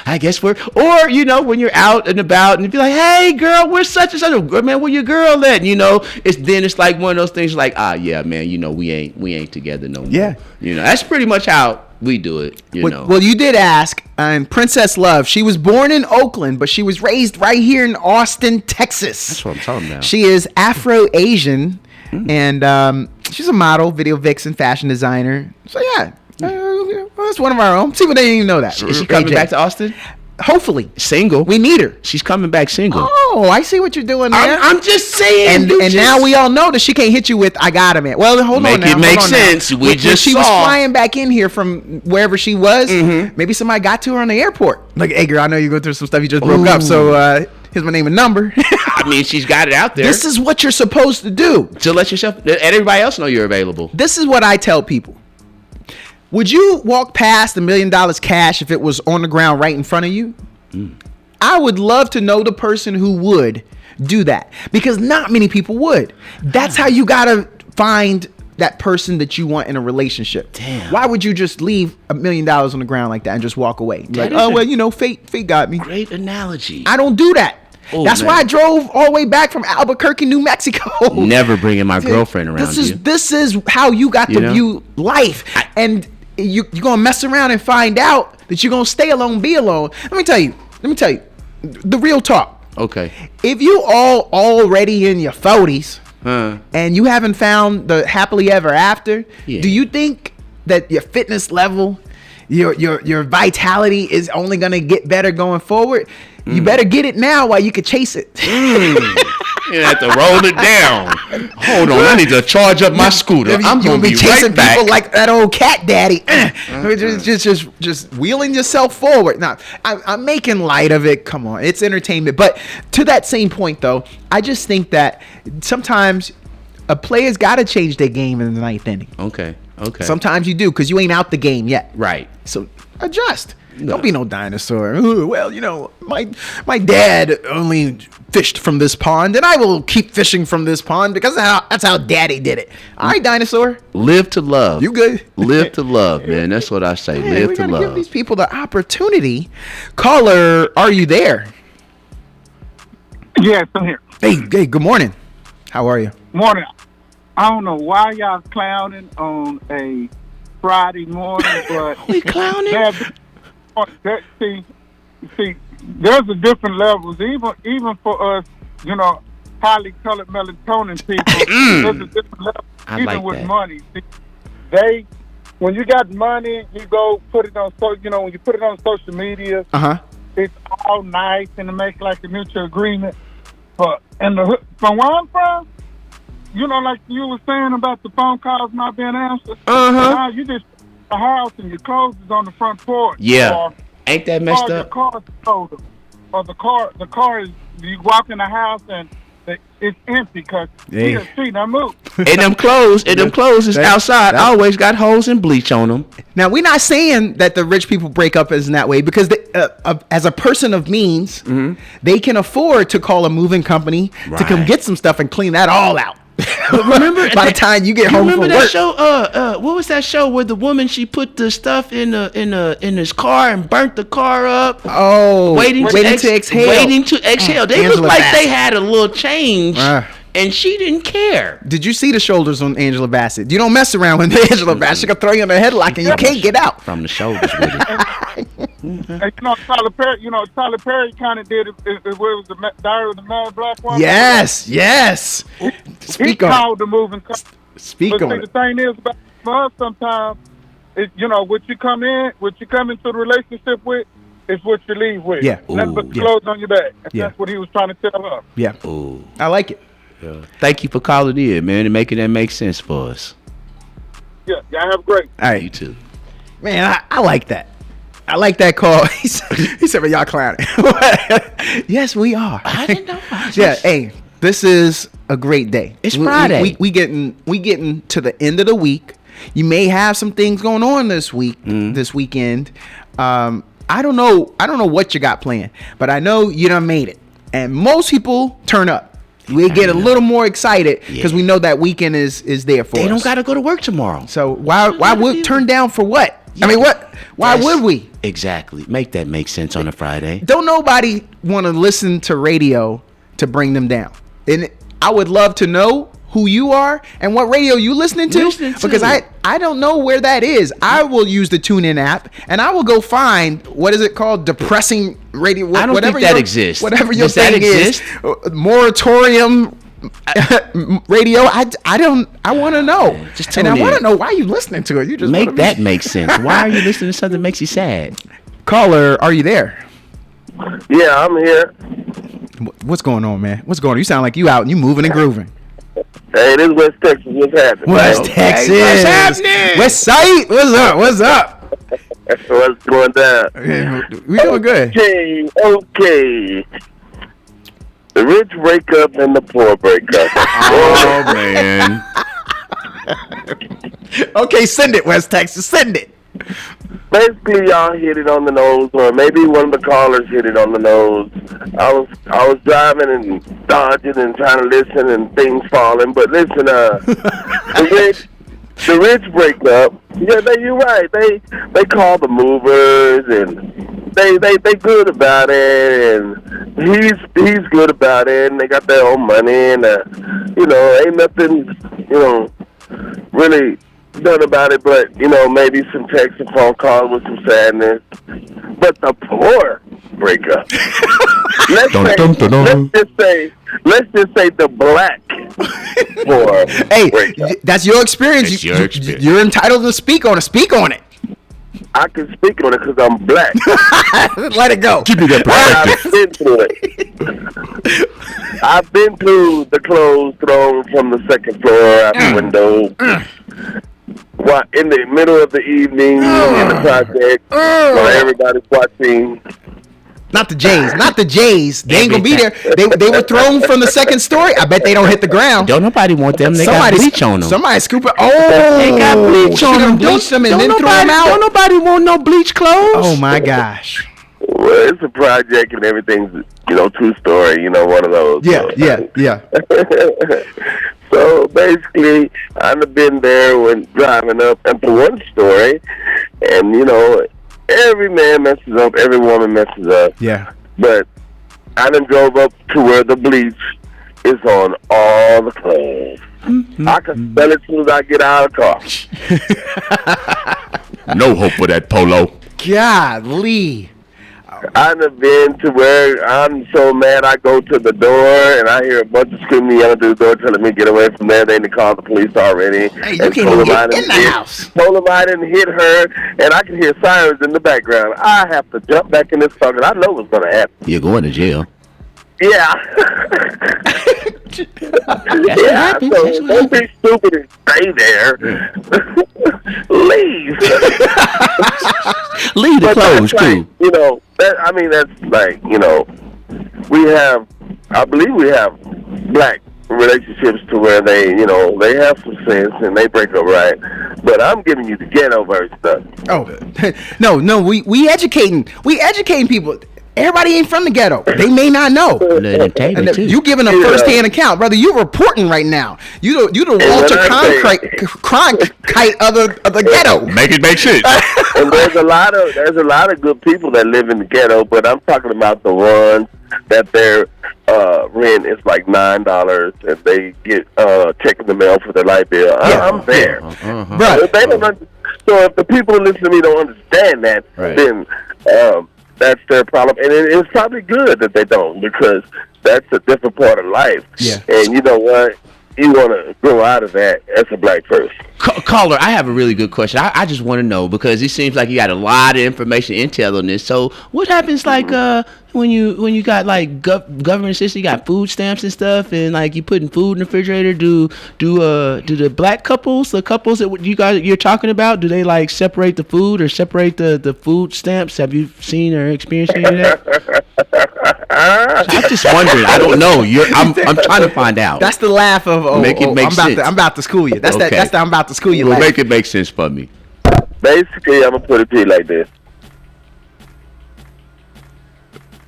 S2: I guess we're, or, when you're out and about and you be like, hey girl, we're such and such, man, where your girl at? It's like one of those things like, yeah, man, we ain't together no more.
S1: Yeah.
S2: That's pretty much how we do it,
S1: Well, you did ask, and Princess Love, she was born in Oakland, but she was raised right here in Austin, Texas.
S2: That's what I'm talking about.
S1: She is Afro-Asian, and she's a model, video vixen, fashion designer. So, yeah. Well, that's one of our own. See, but they didn't even know that.
S2: Is she coming back to Austin?
S1: Hopefully.
S2: Single.
S1: We need her.
S2: She's coming back single.
S1: Oh, I see what you're doing there.
S2: I'm just saying.
S1: And now we all know that she can't hit you with, I got him, man. Well, hold on now.
S2: Make it make sense.
S1: When she was flying back in here from wherever she was, maybe somebody got to her on the airport. Like, hey, girl, I know you go through some stuff. You just broke up, so here's my name and number.
S2: I mean, she's got it out there.
S1: This is what you're supposed to do.
S2: To let yourself and everybody else know you're available.
S1: This is what I tell people. Would you walk past $1 million cash if it was on the ground right in front of you? I would love to know the person who would do that, because not many people would. That's how you gotta find that person that you want in a relationship.
S2: Damn.
S1: Why would you just leave $1 million on the ground like that and just walk away? Like, oh well, fate got me.
S2: Great analogy.
S1: I don't do that.
S2: Oh,
S1: that's why I drove all the way back from Albuquerque, New Mexico.
S2: Never bringing my girlfriend around you.
S1: This is how you got to view life. And you're going to mess around and find out that you're going to stay alone, be alone. Let me tell you, the real talk.
S2: Okay.
S1: If you all already in your 40s and you haven't found the happily ever after, do you think that your fitness level, your vitality is only going to get better going forward? You better get it now while you can chase it.
S2: You have to roll it down. Hold on, I need to charge up my scooter. I'm going to be
S1: chasing
S2: right back.
S1: people like that old cat daddy. Just wheeling yourself forward. Now, I'm making light of it. Come on, it's entertainment. But to that same point, though, I just think that sometimes a player's got to change their game in the ninth inning.
S2: Okay.
S1: Sometimes you do, because you ain't out the game yet.
S2: Right.
S1: So adjust. Don't be no dinosaur. Ooh, well, my dad only fished from this pond, and I will keep fishing from this pond because that's how daddy did it. All right, dinosaur.
S2: Live to love.
S1: You good?
S2: Live to love, man. That's what I say. Live to love.
S1: Give these people the opportunity. Caller, are you there?
S9: Yes, I'm here.
S1: Hey, good morning. How are you?
S9: Morning. I don't know why y'all clowning on a Friday morning, but
S2: we clowning?
S9: See, there's a different levels. Even for us, highly colored melatonin people, there's a different level. Even
S2: like
S9: with
S2: that.
S9: money, see, when you got money, you go put it on. So when you put it on social media, it's all nice and it makes like a mutual agreement. But from where I'm from, like you were saying about the phone calls not being answered. Now you just the house and your clothes is on the front porch.
S2: Yeah.
S9: Or,
S2: ain't that messed up?
S9: The car is sold, or the car is, you walk in the house and it's empty because he or she done moved.
S2: And them clothes is outside. Always got holes and bleach on them.
S1: Now, we're not saying that the rich people break up as in that way, because as a person of means, they can afford to call a moving company to come get some stuff and clean that all out.
S2: But remember,
S1: by the time you get home from work.
S2: Remember that show? What was that show where the woman, she put the stuff in his car and burnt the car up?
S1: Oh, waiting to exhale.
S2: Waiting to exhale. They
S1: Angela
S2: looked like
S1: Bassett.
S2: they had a little change, and she didn't care.
S1: Did you see the shoulders on Angela Bassett? You don't mess around with Angela Bassett. She can throw you in a headlock and you can't get out.
S2: From the shoulders with it.
S9: And Tyler Perry kind of did it. It was the Diary of the Mad Black Woman.
S1: Yes.
S9: He called the moving company.
S1: Speak on it.
S9: The thing is about us sometimes, what you come into the relationship with is what you leave with.
S1: Yeah.
S9: Nothing but the clothes on your back. And that's what he was trying to tell us.
S1: Yeah.
S2: Ooh.
S1: I like it.
S2: Thank you for calling in, man, and making that make sense for us.
S9: Yeah, y'all have a great.
S1: All right,
S2: You too.
S1: man. I like that. I like that call. He said, "But y'all clowning." Yes, we are.
S2: I didn't know.
S1: Yeah. Hey, this is a great day.
S2: It's Friday.
S1: We getting to the end of the week. You may have some things going on this weekend. I don't know what you got planned, but I know you done made it. And most people turn up. We get a little more excited because we know that weekend is there for us.
S2: They don't got to go to work tomorrow.
S1: So why would turn down for what? I mean, what? Why would we?
S2: Exactly. Make that make sense on a Friday.
S1: Don't nobody want to listen to radio to bring them down. And I would love to know who you are and what radio you listening to, because I don't know where that is. I will use the TuneIn app and I will go find, what is it called, depressing radio.
S2: I don't think that exists.
S1: Whatever your
S2: Does that
S1: thing
S2: exist?
S1: is, moratorium radio. I want to know.
S2: Just tune
S1: and I
S2: in.
S1: want to know why you listening to it. You just
S2: Make
S1: wanna
S2: that make sense. Why are you listening to something that makes you sad?
S1: Caller, are you there?
S6: Yeah, I'm here.
S1: What's going on, man? What's going on? You sound like you out and you moving and grooving.
S6: Hey, this is West Texas. What's happening?
S1: West Texas.
S2: What's happening?
S1: West Side. What's up? What's up?
S6: What's going down?
S1: We doing good.
S6: Okay. The rich break up and the poor break up.
S2: Oh, man.
S1: Okay, send it, West Texas. Send it.
S6: Basically, y'all hit it on the nose, or maybe one of the callers hit it on the nose. I was driving and dodging and trying to listen, and things falling. But listen, the rich break up. Yeah, you're right. They call the movers, and they good about it, and he's good about it, and they got their own money, and ain't nothing really done about it, but maybe some text and phone calls with some sadness. But the poor break up. Let's just say the black poor.
S1: Hey,
S6: break up.
S1: that's your experience.
S2: It's your experience.
S1: You're entitled to speak on it. Speak on it.
S6: I can speak on it because I'm black.
S1: Let it go.
S2: Give me that
S6: I've been through it. I've been through the clothes thrown from the second floor out the window. In the middle of the evening in the project, while everybody's watching.
S1: Not the Jays. They ain't gonna be there. They were thrown from the second story. I bet they don't hit the ground.
S2: Don't nobody want them. They got bleach on them.
S1: Somebody scoop it. Oh,
S2: They got bleach on them.
S1: Bleach them and then throw them out.
S2: Don't nobody want no bleach clothes.
S1: Oh my gosh.
S6: Well, it's a project and everything's, two-story, one of those.
S1: Yeah.
S6: So basically, I've been there when driving up into one story, and every man messes up, every woman messes up.
S1: Yeah.
S6: But I done drove up to where the bleach is on all the clothes. Mm-hmm. I can smell it as soon as I get out of the car.
S2: No hope for that polo.
S1: Golly.
S6: I've been to where I'm so mad I go to the door and I hear a bunch of screaming yelling to the door telling me to get away from there. They didn't call the police already.
S1: Hey, you can't even get in the house.
S6: Told them I didn't hit her, and I can hear sirens in the background. I have to jump back in this car because I know what's going to happen.
S2: You're going to jail.
S6: Yeah. Yeah, so don't be stupid and stay there. Leave.
S2: Leave the
S6: But
S2: clothes,
S6: that's
S2: too.
S6: that's like, I believe we have black relationships to where they have some sense and they break up right. But I'm giving you the ghetto version of it.
S1: Oh, no, we educating people. Everybody ain't from the ghetto. They may not know. And you giving a first-hand account, brother. You reporting right now. You the Walter Cronkite of the ghetto.
S2: Make it make sense.
S6: And there's a lot of good people that live in the ghetto, but I'm talking about the ones that their rent is like $9 and they get check in the mail for their light bill. I'm there.
S1: Right.
S6: So if the people who listen to me don't understand that, then that's their problem. And it's probably good that they don't, because that's a different part of life.
S1: Yeah.
S6: And you know what? You want to grow out of that as a black person.
S2: Caller, I have a really good question. I just want to know, because it seems like you got a lot of information, intel on this. So what happens, like, when you got like government system, you got food stamps and stuff, and like you putting food in the refrigerator? Do the black couples, the couples that you're talking about, do they like separate the food or separate the food stamps? Have you seen or experienced any of that? I'm just wondering. I don't know. I'm trying to find out.
S1: That's the laugh of I'm about to school you. That's
S2: okay.
S1: That's the I'm about to school you.
S2: Well,
S1: laugh.
S2: make it make sense for me.
S6: Basically, I'm gonna put it to you like this.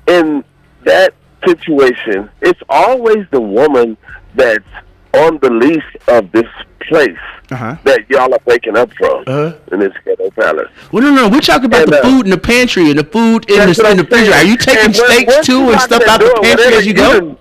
S6: In that situation, it's always the woman that's on the lease of this place that y'all are waking up from in this ghetto palace.
S2: Well, no, we're talking about the food in the pantry and the food in the refrigerator. Are you taking steaks too and stuff out the pantry as you go?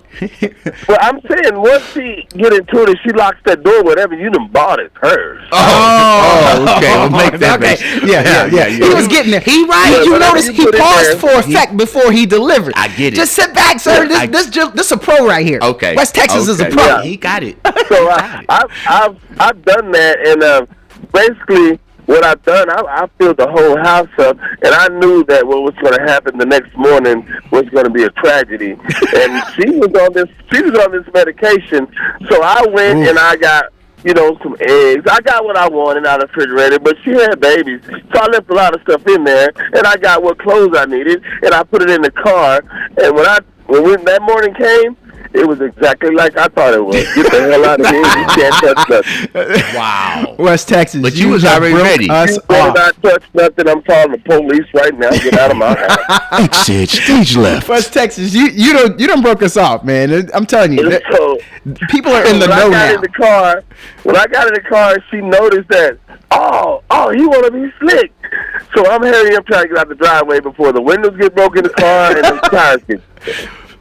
S6: Well, I'm saying once she get into it and she locks that door, whatever you done bought is hers.
S2: Okay. Well, make that make sense.
S1: Yeah. He was getting there. He right.
S6: Yeah,
S1: you notice he paused for effect before he delivered.
S2: I get it.
S1: Just sit back, sir. This a pro right here.
S2: Okay.
S1: West Texas is a pro.
S6: Yeah.
S2: He got it.
S6: So I've done that, and basically what I've done, I filled the whole house up, and I knew that what was going to happen the next morning was going to be a tragedy. And she was on this medication, so I went and I got some eggs. I got what I wanted out of the refrigerator, but she had babies, so I left a lot of stuff in there, and I got what clothes I needed, and I put it in the car. And when that morning came, it was exactly like I thought it was. Get the hell out of here. You can't touch nothing.
S2: Wow.
S1: West Texas.
S2: But you was already ready.
S6: You better not touch nothing. I'm calling the police right now. Get out of my house.
S2: Stage left.
S1: West Texas, you done broke us off, man. I'm telling you.
S6: So,
S1: people are in the know now.
S6: When I got in the car, she noticed that, oh, he want to be slick. So I'm hurrying up trying to get out the driveway before the windows get broken in the car and the tires get.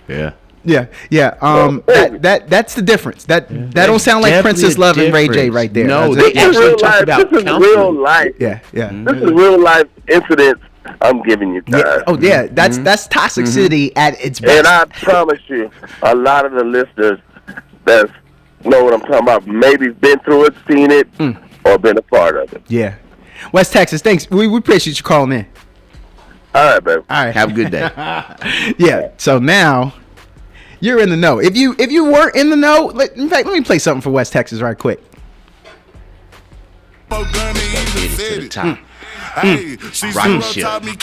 S2: Yeah.
S1: Yeah. That's the difference. That don't sound like Princess Love and Ray J right there.
S2: No,
S6: this is real life. This is real life.
S1: Yeah.
S6: This is real life incidents. I'm giving you time.
S1: Yeah. Oh yeah, that's toxicity at its best.
S6: And I promise you, a lot of the listeners that know what I'm talking about, maybe been through it, seen it, or been a part of it.
S1: Yeah. West Texas, thanks. We appreciate you calling in.
S6: All right, baby.
S1: All right.
S2: Have a good day.
S1: Yeah. So now you're in the know. If you weren't in the know, in fact, let me play something for West Texas right quick.
S2: Get it to the top.
S10: Hey,
S2: Rocket ship.
S10: Let's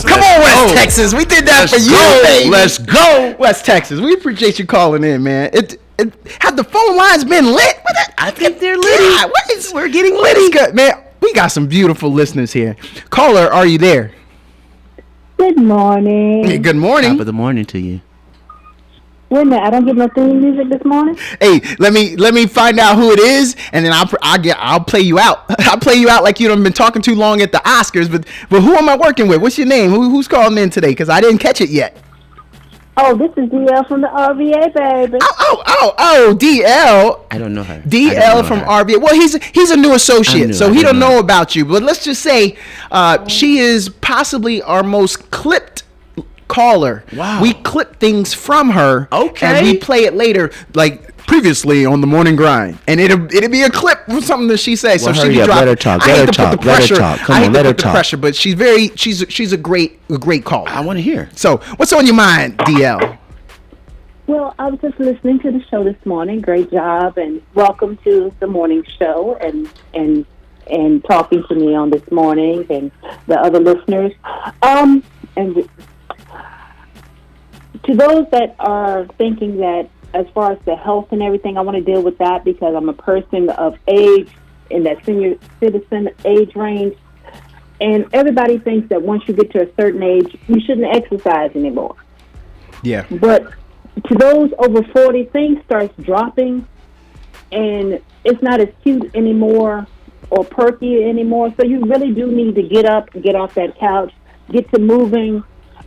S1: Come on, West Texas. We did that for you, baby.
S2: Let's go.
S1: West Texas. We appreciate you calling in, man. Have the phone lines been lit?
S2: I think they're litty.
S1: We're getting litty. Good, man. We got some beautiful listeners here. Caller, are you there?
S3: Good morning.
S1: Hey, good morning.
S2: Top of the morning to you.
S3: Wait a minute, I don't get no theme music this morning.
S1: Hey, let me find out who it is, and then I'll play you out. I'll play you out like you done been talking too long at the Oscars. But who am I working with? What's your name? Who's calling in today? Because I didn't catch it yet.
S3: Oh, this is DL from the RVA, baby.
S1: Oh, DL.
S2: I don't know her.
S1: DL from RVA. Well, he's a new associate, so he don't know about you. But let's just say she is possibly our most clipped caller.
S2: Wow.
S1: We clip things from her.
S2: Okay.
S1: And we play it later, like previously on the morning grind, and it'll be a clip from something that she says.
S2: Well,
S1: so she
S2: hurry up. Let her
S1: talk.
S2: Let her talk. Let her talk. Come on, let her talk.
S1: Pressure, but she's a great caller.
S2: I want to hear.
S1: So what's on your mind, DL?
S3: Well, I was just listening to the show this morning. Great job, and welcome to the morning show, and talking to me on this morning and the other listeners. And to those that are thinking that as far as the health and everything, I want to deal with that because I'm a person of age in that senior citizen age range. And everybody thinks that once you get to a certain age, you shouldn't exercise anymore.
S1: Yeah.
S3: But to those over 40, things starts dropping, and it's not as cute anymore or perky anymore. So you really do need to get up, get off that couch, get to moving.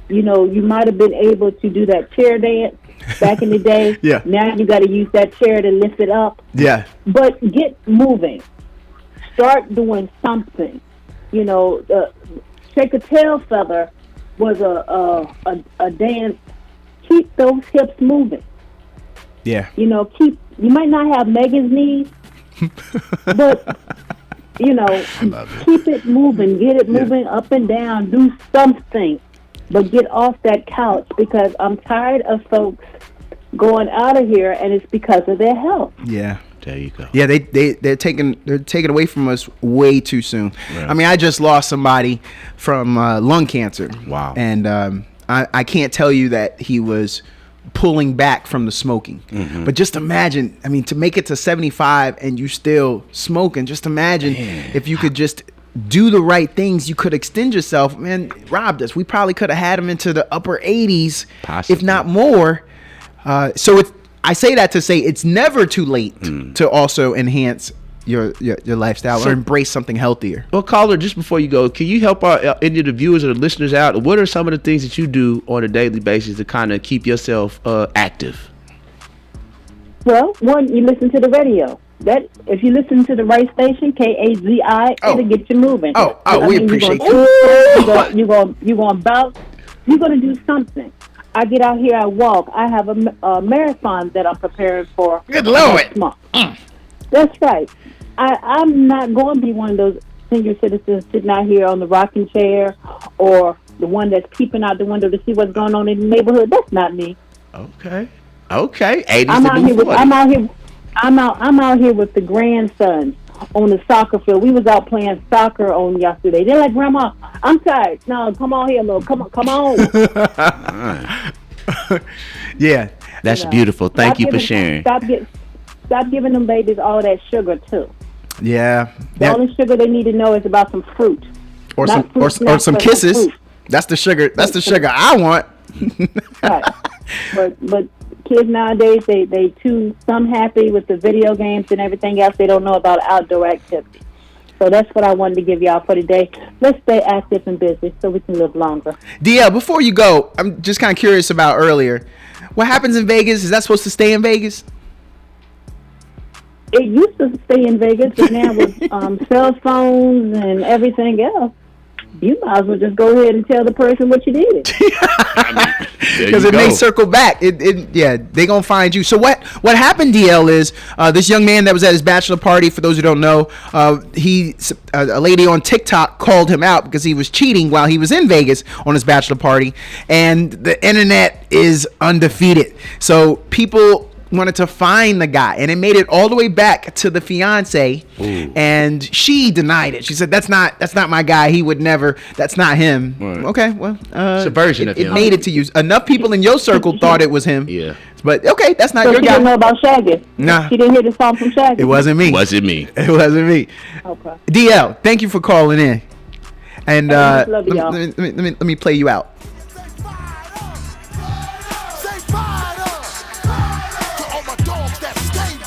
S3: You know, you might have been able to do that chair dance back in the day.
S1: Yeah.
S3: Now you got to use that chair to lift it up.
S1: Yeah.
S3: But get moving. Start doing something. You know, shake a tail feather was a dance. Keep those hips moving.
S1: Yeah.
S3: You know, you might not have Megan's knees, but you know, keep it moving, get it moving up and down, do something. but get off that couch, because I'm tired of folks going out of here, and it's because of their health.
S1: Yeah.
S2: There you go.
S1: Yeah, they're taking away from us way too soon.
S2: Right.
S1: I mean, I just lost somebody from lung cancer.
S2: Wow.
S1: And I can't tell you that he was pulling back from the smoking. But just imagine, I mean, to make it to 75 and you still smoking, just imagine if you could just do the right things, you could extend yourself. Man, robbed us. We probably could have had him into the upper 80s,
S2: Possibly.
S1: if not more. So I say that to say it's never too late to also enhance your lifestyle or embrace something healthier.
S2: Well, caller, just before you go, can you help any of the viewers or the listeners out? What are some of the things that you do on a daily basis to kind of keep yourself active?
S3: Well, one, you listen to the radio. That if you listen to the right station, KAZI, it'll get you moving.
S1: We appreciate
S3: that. You're gonna bounce. You're gonna do something. I get out here, I walk. I have a marathon that I'm preparing for.
S1: Good Lord.
S3: Next month. That's right. I'm not going to be one of those senior citizens sitting out here on the rocking chair, or the one that's peeping out the window to see what's going on in the neighborhood. That's not me.
S2: Okay. 80s
S3: I'm
S2: to
S3: out
S2: new
S3: here
S2: 40s.
S3: I'm out here with the grandsons on the soccer field. We was out playing soccer on yesterday. They're like, Grandma, I'm tired. No, come on here, little. Come on.
S1: Yeah.
S2: That's beautiful. Thank you for sharing.
S3: Stop giving them babies all that sugar too.
S1: Yeah.
S3: The only sugar they need to know is about some fruit.
S1: Or
S3: Not
S1: some
S3: fruit
S1: or
S3: snacks,
S1: some
S3: but
S1: kisses.
S3: fruit.
S1: That's the sugar. That's the sugar I want.
S3: Right. But kids nowadays, they too some happy with the video games and everything else. They don't know about outdoor activity. So that's what I wanted to give y'all for today. Let's stay active and busy so we can live longer.
S1: DL, before you go, I'm just kind of curious about earlier. What happens in Vegas? Is that supposed to stay in Vegas?
S3: It used to stay in Vegas, but now with cell phones and everything else, you might as well just go ahead and tell the person what you did.
S1: Because it may circle back. Yeah, they gonna find you. So what happened, DL, is this young man that was at his bachelor party. For those who don't know, a lady on TikTok called him out because he was cheating while he was in Vegas on his bachelor party, and the internet is undefeated. So people wanted to find the guy, and it made it all the way back to the fiance. Ooh. And she denied it. She said, that's not my guy. He would never. That's not him. Right. Okay, well,
S2: it's a version of him.
S1: It made it to you. Enough people in your circle thought it was him.
S2: Yeah.
S1: But okay, that's not
S3: so
S1: your
S3: she
S1: guy.
S3: Didn't know about Shaggy.
S1: Nah.
S3: She didn't hear the song from Shaggy.
S1: It wasn't me.
S2: It wasn't me.
S3: Okay.
S1: DL, thank you for calling in. And
S3: love y'all.
S1: let me play you out.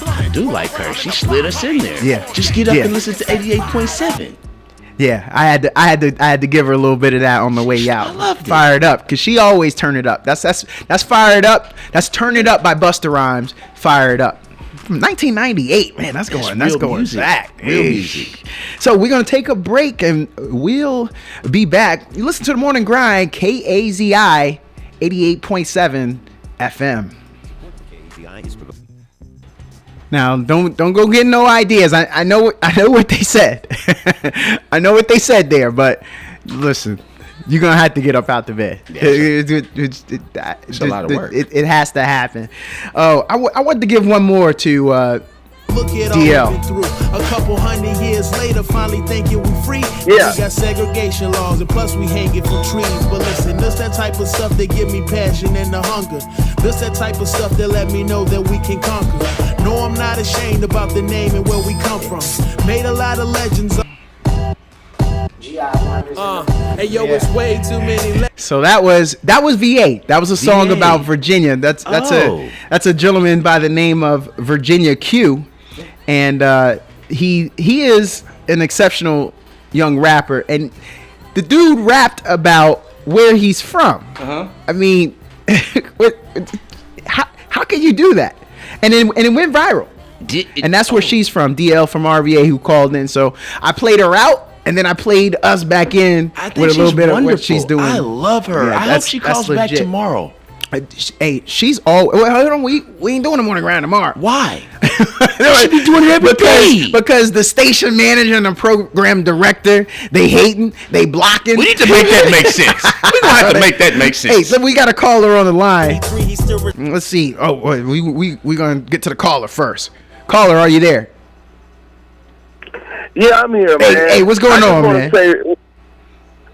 S2: I do like her. She slid us in there.
S1: Yeah.
S2: Just get up and listen to 88.7.
S1: Yeah, I had to give her a little bit of that on the way out.
S2: I loved it.
S1: Fired up, because she always turn it up. That's Fired Up. That's Turn It Up by Busta Rhymes. Fired Up. From 1998, man, that's going
S2: music.
S1: back.
S2: Real music.
S1: So we're gonna take a break and we'll be back. You listen to the Morning Grind, KAZI 88.7 FM. Now, don't go get no ideas. I know what they said. I know what they said there, but listen, you're gonna have to get up out the bed.
S2: It's a lot of work.
S1: It has to happen. Oh, I wanted to give one more to
S10: Look at
S1: DL.
S10: all we've been through. A couple hundred years later, finally thinking we free.
S4: Yeah.
S10: We got segregation laws, and plus we hanging from trees. But listen, this that type of stuff that give me passion and the hunger. This that type of stuff that let me know that we can conquer. No, I'm not ashamed about the name and where we come from. Made a lot of legends. Hey yo, it's way too many.
S1: So that was V8. That was a song about Virginia. That's a gentleman by the name of Virginia Q, and he is an exceptional young rapper. And the dude rapped about where he's from. I mean, how can you do that? And it went viral. And that's where she's from. DL from RVA, who called in. So I played her out. And then I played us back in with a little bit of what she's doing.
S2: I love her.
S1: Yeah,
S2: I hope she calls back tomorrow.
S1: Hey, she's all. Well, hold on, we ain't doing the morning grind tomorrow.
S2: Why? You should be doing it every day.
S1: Because the station manager and the program director, they hating, they blocking.
S2: We need to make that make sense. We're gonna have to make that make sense.
S1: Hey, so we got a caller on the line. Let's see. Oh, we gonna get to the caller first. Caller, are you there?
S6: Yeah, I'm here, man.
S1: Hey, what's going on, man?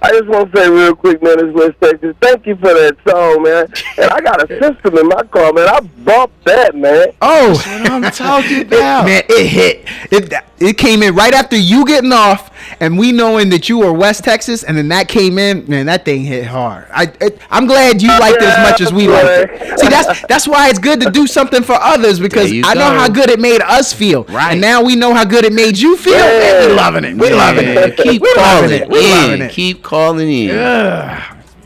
S6: I just want to say real quick, man, this West Texas. Thank you for that song, man. And I got a system in my car, man. I bumped that, man.
S1: Oh,
S2: that's what I'm talking about.
S1: Man, it hit. It came in right after you getting off, and we knowing that you were West Texas, and then that came in. Man, that thing hit hard. I'm glad you liked it as much as we liked it. See, that's why it's good to do something for others, because I know how good it made us feel.
S2: Right.
S1: And now we know how good it made you feel. Man, we loving it. We loving it.
S2: Keep calling it. Keep calling in.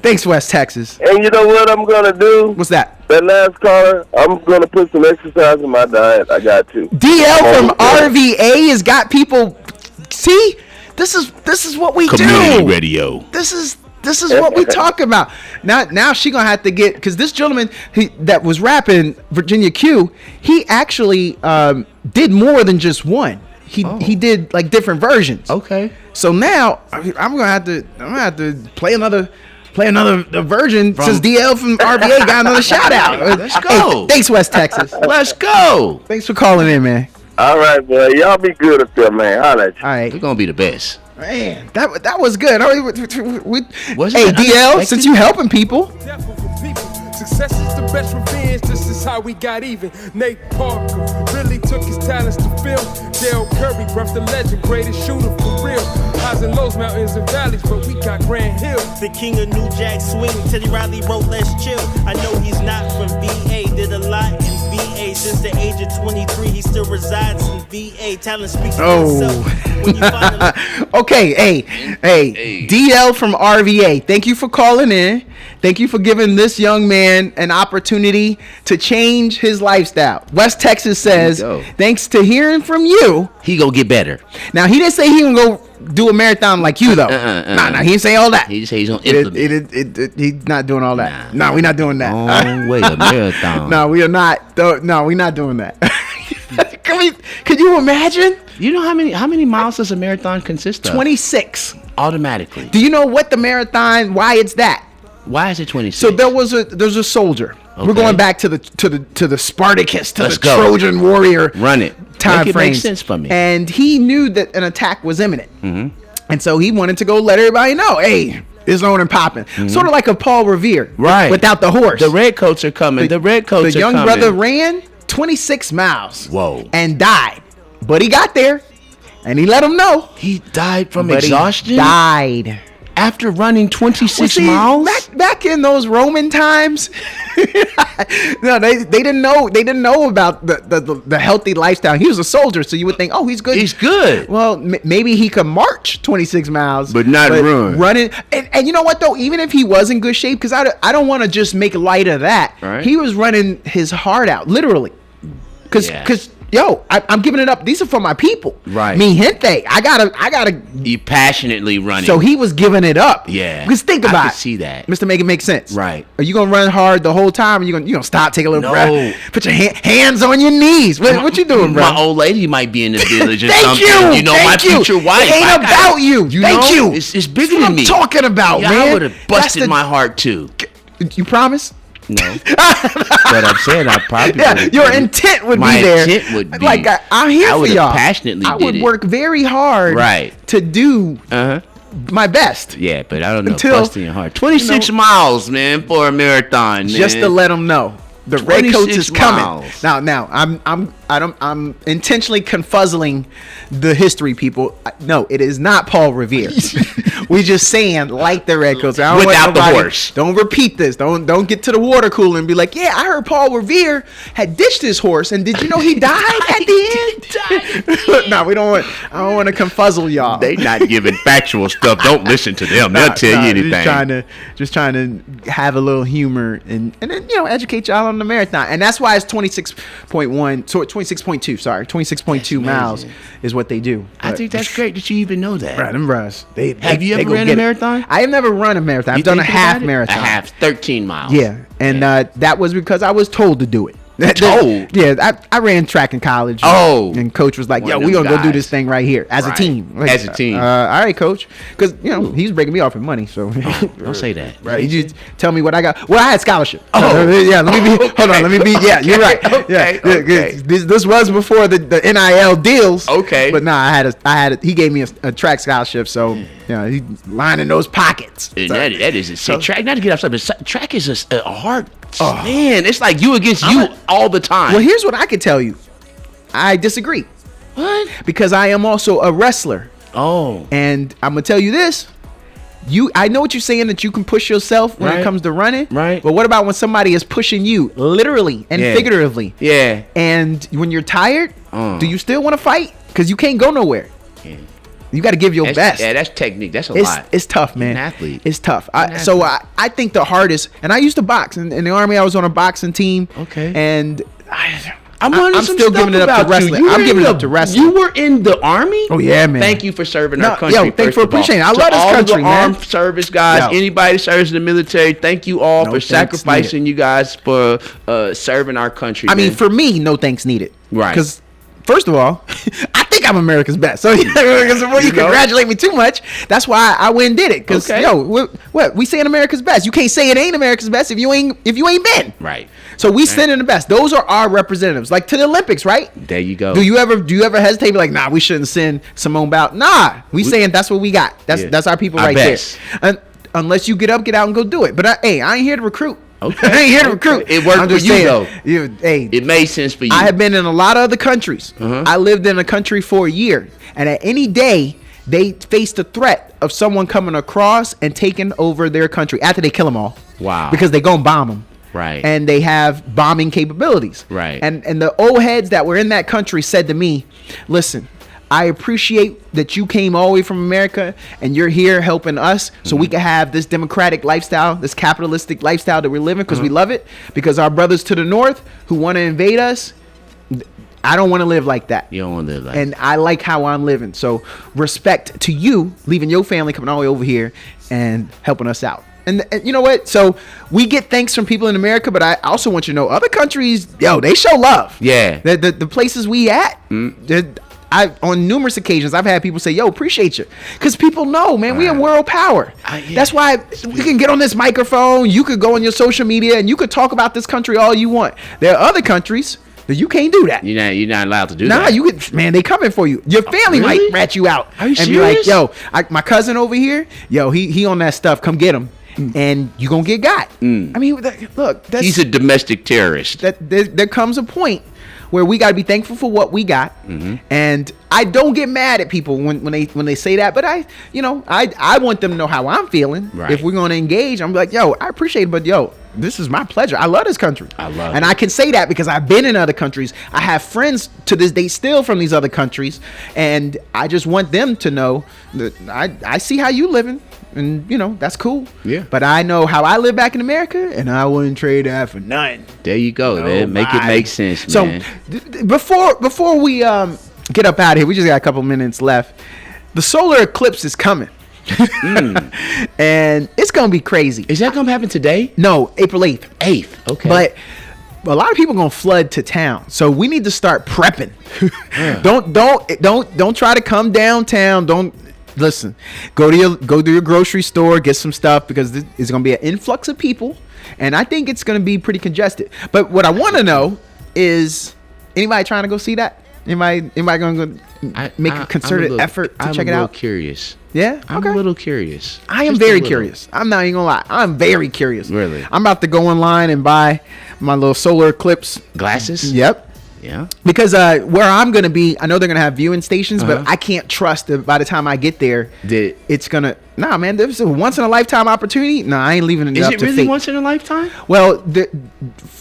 S1: Thanks, West Texas.
S6: And you know what I'm going to do?
S1: What's that?
S6: That last caller, I'm going to put some exercise in my diet. I got to.
S1: DL from RVA has got people. See, this is what we
S2: Community
S1: do.
S2: radio.
S1: This is what we talk about. Now she gonna have to get, because this gentleman that was rapping Virginia Q, he actually did more than just one. He did like different versions.
S2: Okay.
S1: So now I'm gonna have to play another version since DL from RVA got another shout out.
S2: Let's go.
S1: Hey, thanks, West Texas.
S2: Let's go.
S1: Thanks for calling in, man.
S6: All right, boy. Y'all be good up there, man. Holla at you.
S1: All right.
S2: We're gonna be the best.
S1: Man, that was good.
S2: Was
S1: Hey,
S2: it
S1: DL,
S2: unexpected?
S1: since you helping people.
S11: Success is the best revenge, this is how we got even. Nate Parker really took his talents to film. Dale Curry, rough the legend, greatest shooter for real. Highs and lows, mountains and valleys, but we got Grand Hill.
S12: The king of New Jack Swing, Teddy Riley wrote Let's Chill. I know he's not from VA, did a lot in VA. Since the age of 23, he still resides in VA. Talent speaks for itself. When you finally...
S1: Okay, hey, DL from RVA, thank you for calling in. Thank you for giving this young man an opportunity to change his lifestyle. West Texas says, thanks to hearing from you,
S2: he gonna get better.
S1: Now, he didn't say he gonna go do a marathon like you, though. Nah, he didn't say all that.
S2: He just said he's gonna implement.
S1: He's not doing all that. Nah, we're not doing that.
S2: Oh, wait, a marathon.
S1: No, we are not. No, we're not doing that. Could you imagine?
S2: You know how many miles does a marathon consist of?
S1: 26.
S2: Automatically.
S1: Do you know what the marathon, why it's that?
S2: Why is it 26?
S1: So there's a soldier. Okay. We're going back to the Spartacus, to
S2: Let's
S1: the
S2: go.
S1: Trojan warrior.
S2: Run it.
S1: Time
S2: Make it
S1: frame.
S2: make sense for me.
S1: And he knew that an attack was imminent.
S2: Mm-hmm.
S1: And so he wanted to go let everybody know, hey, it's on and popping.
S2: Mm-hmm.
S1: Sort of like a Paul Revere.
S2: Right.
S1: Without the horse.
S2: The redcoats are coming. The redcoats
S1: The
S2: are
S1: young
S2: coming.
S1: brother ran 26 miles.
S2: Whoa.
S1: And died. But he got there. And he let them know.
S2: He died from
S1: But
S2: exhaustion?
S1: He died.
S2: After running 26
S1: Well,
S2: miles?
S1: Back in those Roman times, no, they didn't know about the healthy lifestyle. He was a soldier, so you would think, oh, he's good.
S2: He's good.
S1: Well, maybe he could march 26 miles,
S2: But not run.
S1: Running, and you know what though? Even if he was in good shape, because I don't want to just make light of that.
S2: Right.
S1: He was running his heart out, literally, because. Yo, I'm giving it up. These are for my people.
S2: Right.
S1: Mi gente. I gotta.
S2: You passionately running.
S1: So he was giving it up.
S2: Yeah.
S1: Because think about
S2: I
S1: it.
S2: could see that.
S1: Mr. Make It Make Sense.
S2: Right.
S1: Are you gonna run hard the whole time? Or you gonna stop, take a little
S2: No.
S1: breath, put your hands on your knees? What you doing, bro?
S2: My old lady might be in the village or
S1: Thank
S2: something.
S1: you.
S2: You know,
S1: Thank
S2: my
S1: you.
S2: future wife.
S1: It ain't about you. Thank
S2: know?
S1: you.
S2: It's bigger
S1: That's what
S2: than me.
S1: I'm talking about,
S2: yeah,
S1: man.
S2: I would have busted my heart too.
S1: You promise?
S2: No. But I'm saying I probably would've
S1: your
S2: did it.
S1: intent would
S2: My
S1: be there.
S2: intent would be.
S1: Like I'm here
S2: I
S1: for
S2: would've
S1: y'all.
S2: passionately
S1: I
S2: did
S1: would
S2: it.
S1: work very hard.
S2: Right.
S1: To do
S2: Uh-huh.
S1: my best.
S2: Yeah, but I don't know.
S1: Until,
S2: busting your heart. 26 miles, man, for a marathon, man.
S1: Just to let them know. The redcoats is coming.
S2: miles.
S1: Now I'm intentionally confuzzling the history people. No, it is not Paul Revere. We just saying like the redcoats. I don't
S2: Without
S1: want
S2: the
S1: nobody-
S2: horse.
S1: Don't repeat this. Don't get to the water cooler and be like, yeah, I heard Paul Revere had ditched his horse, and did you know he died at the end? No, we don't want. I don't want to confuzzle y'all.
S2: They not giving factual stuff. Don't listen to them. They'll tell you anything.
S1: Just trying to have a little humor and then educate y'all on the marathon, and that's why it's 26.1, so 26.2. Sorry, 26.2 miles is what they do.
S2: I think that's great that you even know that.
S1: Right, them bros.
S2: Have you ever ran a marathon?
S1: I have never run a marathon. I've done a half marathon.
S2: A half, 13 miles.
S1: Yeah, and that was because I was told to do it.
S2: Told?
S1: Yeah, I ran track in college. And coach was like, "Yo, we're gonna go do this thing right here as a team." Like,
S2: as a team.
S1: All right, coach. Because he's breaking me off in money. So
S2: don't say that.
S1: Right? You just tell me what I got. Well, I had scholarship.
S2: Oh,
S1: yeah. Let me be. Hold on. Let me be. Yeah, you're right.
S2: Okay,
S1: yeah.
S2: okay.
S1: This was before the NIL deals.
S2: Okay.
S1: But nah, I had. He gave me a track scholarship. So he's lining those pockets.
S2: And that is a track. Not to get off subject, but track is a hard. Man, it's like you against you all the time.
S1: Well, here's what I could tell you. I disagree.
S2: What?
S1: Because I am also a wrestler.
S2: Oh.
S1: And I'm gonna tell you this. I know what you're saying, that you can push yourself when it comes to running.
S2: Right.
S1: But what about when somebody is pushing you literally and figuratively?
S2: Yeah.
S1: And when you're tired, do you still want to fight? Because you can't go nowhere. Yeah. You got to give your best.
S2: Yeah, that's technique. That's a lot.
S1: It's tough, man.
S2: An athlete.
S1: It's tough. So I think the hardest, and I used to box. In the Army, I was on a boxing team.
S2: Okay.
S1: And
S2: I'm
S1: still giving it up to wrestling. I'm giving it up to wrestling.
S2: You were in the Army?
S1: Oh, yeah, man.
S2: Thank you for serving our country.
S1: Yo, thanks for appreciating it. I love this country, man.
S2: Armed service guys, anybody that serves in the military, thank you all for sacrificing you guys for serving our country.
S1: I mean, for me, no thanks needed.
S2: Right.
S1: Because, first of all, I think I'm America's best. So before you congratulate me too much, that's why I went and did it. Because what we saying America's best. You can't say it ain't America's best if you ain't been.
S2: Right.
S1: So we sending the best. Those are our representatives. Like to the Olympics, right?
S2: There you go.
S1: Do you ever hesitate? Be like, nah, we shouldn't send Simone Biles. Nah, we saying that's what we got. That's our people right there. And unless you get out and go do it. But I ain't here to recruit.
S2: Okay.
S1: I ain't here to recruit.
S2: It worked for you though.
S1: Hey,
S2: it made sense for you.
S1: I have been in a lot of other countries. I lived in a country for a year, and at any day they face the threat of someone coming across and taking over their country after they kill them all.
S2: Wow.
S1: Because they gonna bomb them.
S2: Right.
S1: And they have bombing capabilities.
S2: Right.
S1: And the old heads that were in that country said to me, listen, I appreciate that you came all the way from America and you're here helping us so we can have this democratic lifestyle, this capitalistic lifestyle that we're living because we love it. Because our brothers to the north who want to invade us, I don't want to live like that.
S2: You don't want to live like
S1: and I like how I'm living. So respect to you, leaving your family, coming all the way over here and helping us out. And you know what? So we get thanks from people in America, but I also want you to know other countries, they show love.
S2: Yeah.
S1: The places we at, on numerous occasions, I've had people say, yo, appreciate you. Because people know, man, we in world power. That's why we can get on this microphone. You could go on your social media and you could talk about this country all you want. There are other countries that you can't do that.
S2: You're not allowed to do
S1: that.
S2: Nah,
S1: you could, man, they coming for you. Your family might rat you out.
S2: Are you serious?
S1: Be like, yo, my cousin over here, he on that stuff. Come get him. And you gonna get got. I mean, look,
S2: he's a domestic terrorist.
S1: There comes a point where we got to be thankful for what we got, and I don't get mad at people when they say that. But I want them to know how I'm feeling.
S2: Right.
S1: If we're gonna engage, I'm like, yo, I appreciate it, but yo, this is my pleasure. I love this country. And I can say that because I've been in other countries. I have friends to this day still from these other countries, and I just want them to know that I see how you living. And that's cool.
S2: Yeah.
S1: But I know how I live back in America, and I wouldn't trade that for nothing.
S2: There you go, man. Make it make sense, man.
S1: So before we get up out of here, we just got a couple minutes left. The solar eclipse is coming. And it's gonna be crazy.
S2: Is that gonna happen today?
S1: No, April 8th.
S2: 8th. Okay.
S1: But a lot of people are gonna flood to town, so we need to start prepping. Don't try to come downtown. Don't. Listen, go to your grocery store, get some stuff because there's going to be an influx of people, and I think it's going to be pretty congested. But what I want to know is, anybody trying to go see that? Anybody going to make a concerted effort to check it out?
S2: I'm a little curious.
S1: Yeah?
S2: I'm a little curious.
S1: I am very curious. I'm not even going to lie. I'm very curious.
S2: Really?
S1: I'm about to go online and buy my little solar eclipse
S2: glasses.
S1: Yep.
S2: Yeah.
S1: Because where I'm going to be, I know they're going to have viewing stations, but I can't trust that by the time I get there, it's going to, Nah, man, this is a once in a lifetime opportunity. Nah, I ain't leaving it
S2: Is
S1: up
S2: it
S1: to
S2: really
S1: fate.
S2: once in a lifetime?
S1: Well,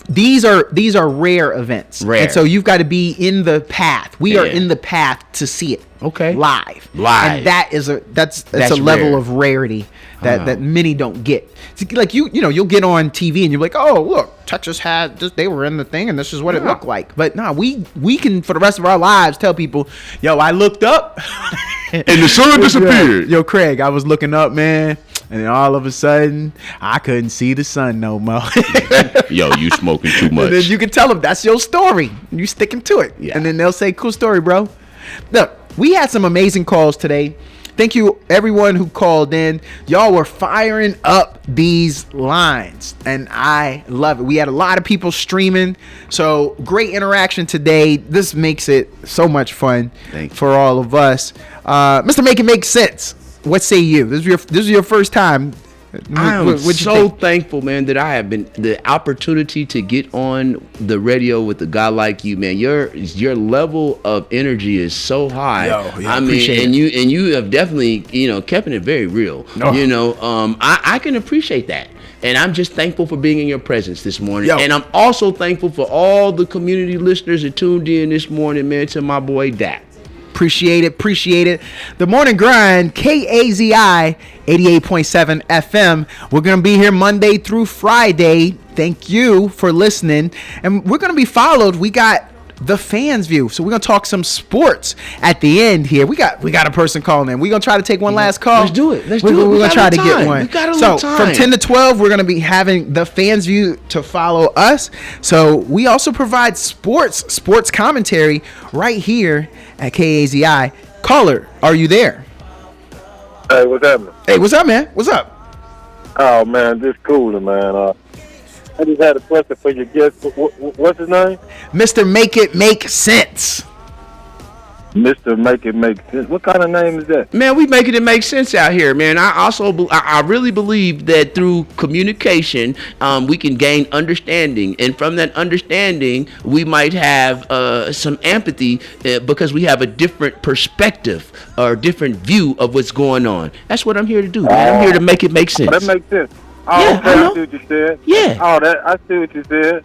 S1: these are rare events.
S2: Rare.
S1: And so you've got to be in the path. We are
S2: Yeah.
S1: in the path to see it.
S2: Okay.
S1: Live.
S2: Live.
S1: And that's a
S2: That's
S1: level
S2: rare.
S1: of rarity that many don't get. It's like you'll get on TV and you're like, "Oh, look, Texas had this, they were in the thing and this is what it looked like." But no, we can for the rest of our lives tell people, "Yo, I looked up
S2: And the sun disappeared.
S1: Yo, Craig, I was looking up, man, and then all of a sudden, I couldn't see the sun no more."
S2: Yo, you smoking too much.
S1: And then you can tell them that's your story. You sticking to it.
S2: Yeah.
S1: And then they'll say, "Cool story, bro." Look, we had some amazing calls today. Thank you, everyone who called in. Y'all were firing up these lines, and I love it. We had a lot of people streaming, so great interaction today. This makes it so much fun for all of us. Mr. Make It Make Sense. What say you? This is your first time.
S2: I am
S1: What'd you
S2: so
S1: think?
S2: thankful, man, that I have been the opportunity to get on the radio with a guy like you, man. Your level of energy is so high. I mean,
S1: appreciate
S2: and
S1: it.
S2: you have definitely kept it very real.
S1: Oh.
S2: I can appreciate that. And I'm just thankful for being in your presence this morning.
S1: Yo.
S2: And I'm also thankful for all the community listeners that tuned in this morning, man, to my boy Dak.
S1: Appreciate it. The Morning Grind, KAZI 88.7 FM. We're going to be here Monday through Friday. Thank you for listening. And we're going to be followed. We got the fans view. So we're going to talk some sports at the end here. We got a person calling in. We're going to try to take one last call.
S2: Let's do it.
S1: We're going to try to get one.
S2: We got a
S1: So
S2: little time.
S1: from 10 to 12, we're going to be having the fans view to follow us. So we also provide sports commentary right here at KAZI. Caller, are you there?
S13: Hey, what's happening?
S1: Hey, what's up, man? What's up?
S13: Oh, man, this cooler, man. I just had a question for your guest. What's his name?
S1: Mr. Make It Make Sense.
S13: Mr. Make It Make Sense. What kind of name is that?
S2: Man, we making it make sense out here, man. I really believe that through communication, we can gain understanding, and from that understanding, we might have some empathy because we have a different perspective or different view of what's going on. That's what I'm here to do, man. I'm here to make it make sense.
S13: That makes sense. Oh,
S2: Yeah,
S13: okay,
S2: I
S13: I
S2: know.
S13: see what you said.
S2: Yeah.
S13: I see what you said.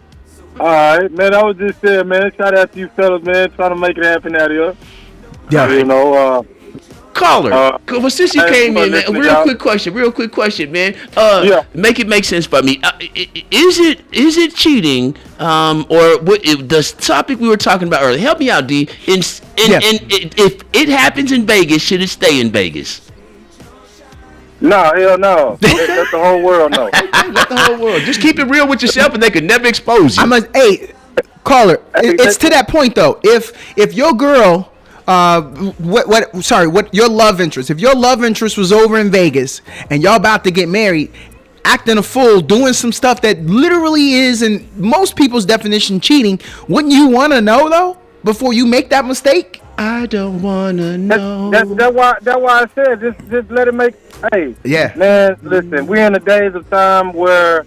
S13: All right, man. I was just saying, man. Shout out to you fellas, man. Trying to make it happen out here.
S1: Yeah.
S13: You know.
S2: Caller, well, since you
S13: hey,
S2: came in, man,
S13: listen,
S2: real
S13: y'all.
S2: quick question, man.
S13: Yeah.
S2: Make it make sense for me. Is it cheating, or what? The topic we were talking about earlier? Help me out, D. If it happens in Vegas, should it stay in Vegas?
S13: No, hell no. Let the whole world know.
S2: Let the whole world just keep it real with yourself, and they could never expose you.
S1: Hey, caller, it's to that point though. If your girl, what your love interest? If your love interest was over in Vegas and y'all about to get married, acting a fool, doing some stuff that literally is, in most people's definition, cheating, wouldn't you want to know though before you make that mistake?
S2: I don't wanna know.
S13: That's why I said just let it make. Hey,
S1: yeah,
S13: man. Listen, we're in the days of time where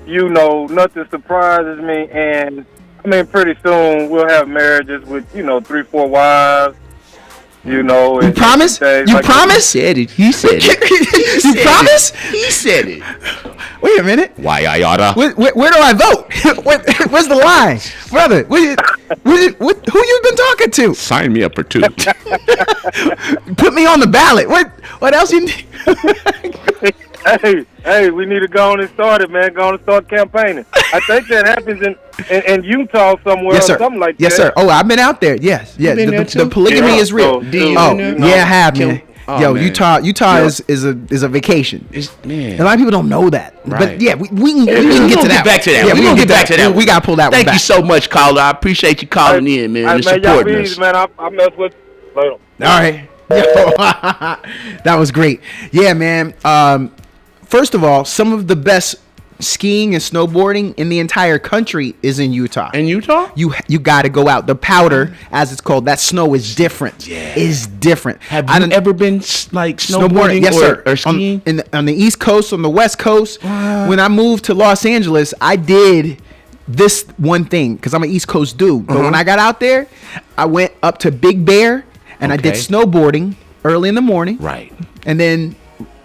S13: nothing surprises me, and I mean, pretty soon we'll have marriages with 3-4 wives. You
S1: promise? You promise?
S2: He said it. He said it.
S1: You promise?
S2: He said it.
S1: Wait a minute.
S2: Why I oughta?
S1: Where do I vote? Where's the line, brother? Who you been talking to?
S2: Sign me up for 2.
S1: Put me on the ballot. What else you need?
S13: Hey, we need to go on and start it, man. Go on and start campaigning. I think that happens in Utah somewhere
S1: Yes, sir.
S13: or something like
S1: yes,
S13: that.
S1: sir. Oh, I've been out there. Yes. The polygamy is real. Yeah, I have, man. Yo, man. Utah is a vacation.
S2: Man.
S1: A lot of people don't know that.
S2: Right.
S1: But yeah, we can get to that.
S2: Back to that.
S1: Yeah,
S2: we're gonna get back to that.
S1: We gotta pull that one
S2: Thank
S1: back.
S2: you so much, caller. I appreciate you calling in, man, and
S13: Hey, man, y'all
S2: supporting
S13: be
S2: us.
S13: easy, man. I mess with you later.
S1: All right. That was great. Yeah, man. First of all, some of the best skiing and snowboarding in the entire country is in Utah.
S2: In Utah?
S1: You got to go out. The powder, as it's called, that snow is different. Yeah. Is different.
S2: Have you ever been like snowboarding
S1: yes, sir.
S2: or skiing?
S1: On the East Coast, on the West Coast. When I moved to Los Angeles, I did this one thing because I'm an East Coast dude. But when I got out there, I went up to Big Bear and I did snowboarding early in the morning.
S2: Right.
S1: And then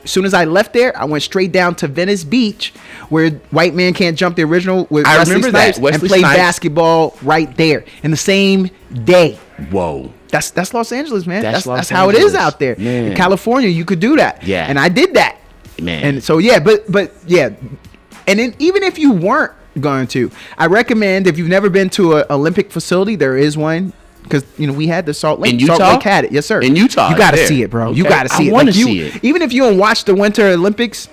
S1: as soon as I left there, I went straight down to Venice Beach, where White Man Can't Jump, the original, with
S2: I
S1: Wesley
S2: remember
S1: Snipes,
S2: that. Wesley
S1: and played
S2: Snipes.
S1: basketball right there in the same day.
S2: Whoa.
S1: That's Los Angeles, man.
S2: That's Los
S1: That's how it is
S2: Angeles.
S1: out there.
S2: Man.
S1: In California, you could do that.
S2: Yeah.
S1: And I did that.
S2: Man.
S1: And so yeah, but yeah, and then even if you weren't going to, I recommend, if you've never been to an Olympic facility, there is one. Because, you know, we had the Salt Lake.
S2: In Utah?
S1: Salt Lake had it. Yes, sir.
S2: In Utah,
S1: you got to
S2: there.
S1: see it, bro. You
S2: Okay.
S1: got to see
S2: I
S1: it.
S2: wanna
S1: Like,
S2: see it.
S1: Even if you don't watch the Winter Olympics,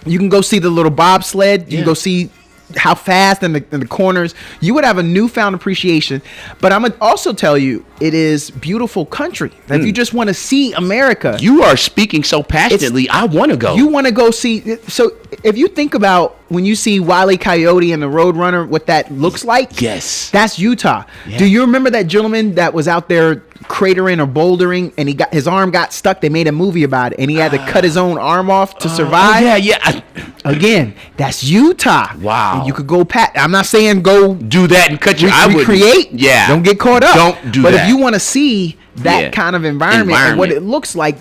S1: you can go see the little bobsled. You can go see how fast in the corners. You would have a newfound appreciation. But I'm going to also tell you, it is beautiful country. If you just want to see America.
S2: You are speaking so passionately. I want to go.
S1: You want to go see. So if you think about when you see Wile E. Coyote and the Roadrunner, what that looks like.
S2: Yes.
S1: That's Utah.
S2: Yeah.
S1: Do you remember that gentleman that was out there cratering or bouldering, and his arm got stuck? They made a movie about it, and he had to cut his own arm off to survive.
S2: Yeah.
S1: Again, that's Utah.
S2: Wow.
S1: And you could go I'm not saying go
S2: do that and cut your. I would
S1: recreate.
S2: Yeah.
S1: Don't get caught up.
S2: Don't do
S1: but
S2: that.
S1: But if you want to see that kind of environment and what it looks like,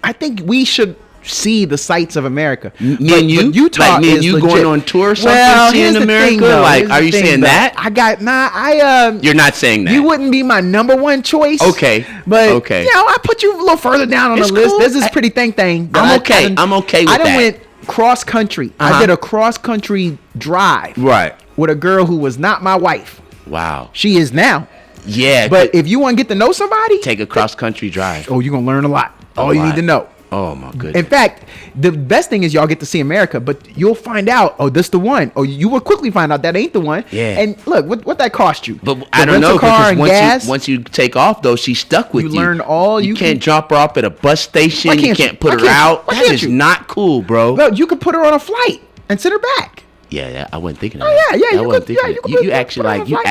S1: I think we should see the sights of America.
S2: Me and you,
S1: Utah
S2: like me and
S1: is
S2: you
S1: legit.
S2: going on tour or something,
S1: Well,
S2: seeing
S1: here's the
S2: America.
S1: thing, though.
S2: Like,
S1: Here's
S2: are
S1: the
S2: you
S1: thing,
S2: saying
S1: though.
S2: that? You're not saying that.
S1: You wouldn't be my number one choice.
S2: Okay.
S1: But
S2: Okay.
S1: you know, I put you a little further down on
S2: It's
S1: the list.
S2: cool.
S1: There's this pretty thing.
S2: I'm okay. I'm okay with
S1: I done
S2: that.
S1: went cross country. I did a cross country drive.
S2: Right.
S1: With a girl who was not my wife.
S2: Wow.
S1: She is now.
S2: Yeah.
S1: But if you want to get to know somebody,
S2: take a cross country drive.
S1: Oh, you're gonna learn a lot. All you need to know.
S2: Oh my goodness.
S1: In fact, the best thing is y'all get to see America, but you'll find out, oh, this the one. Oh, you will quickly find out that ain't the one.
S2: Yeah.
S1: And look, what that cost you?
S2: But
S1: The
S2: I don't know,
S1: rental car
S2: because
S1: and
S2: once you take off though, she's stuck with you.
S1: You learn all
S2: you
S1: you
S2: can't drop her off at a bus station.
S1: Why
S2: You
S1: can't you?
S2: can't put
S1: Why
S2: her
S1: can't you?
S2: out.
S1: Why
S2: That
S1: can't
S2: is
S1: you?
S2: not cool, bro.
S1: Well, you could put her on a flight and send her back.
S2: Yeah, I wasn't thinking of
S1: Oh,
S2: that.
S1: yeah,
S2: I
S1: you
S2: wasn't
S1: could-
S2: thinking
S1: yeah,
S2: of
S1: you
S2: that.
S1: could
S2: You
S1: put her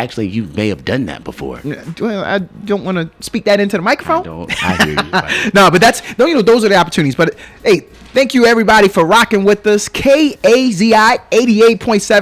S2: actually
S1: on a
S2: you may have done that before.
S1: Well, I don't want to speak that into the microphone.
S2: I hear you. Right.
S1: No, but those are the opportunities. But hey, thank you everybody for rocking with us. KAZI 88.7.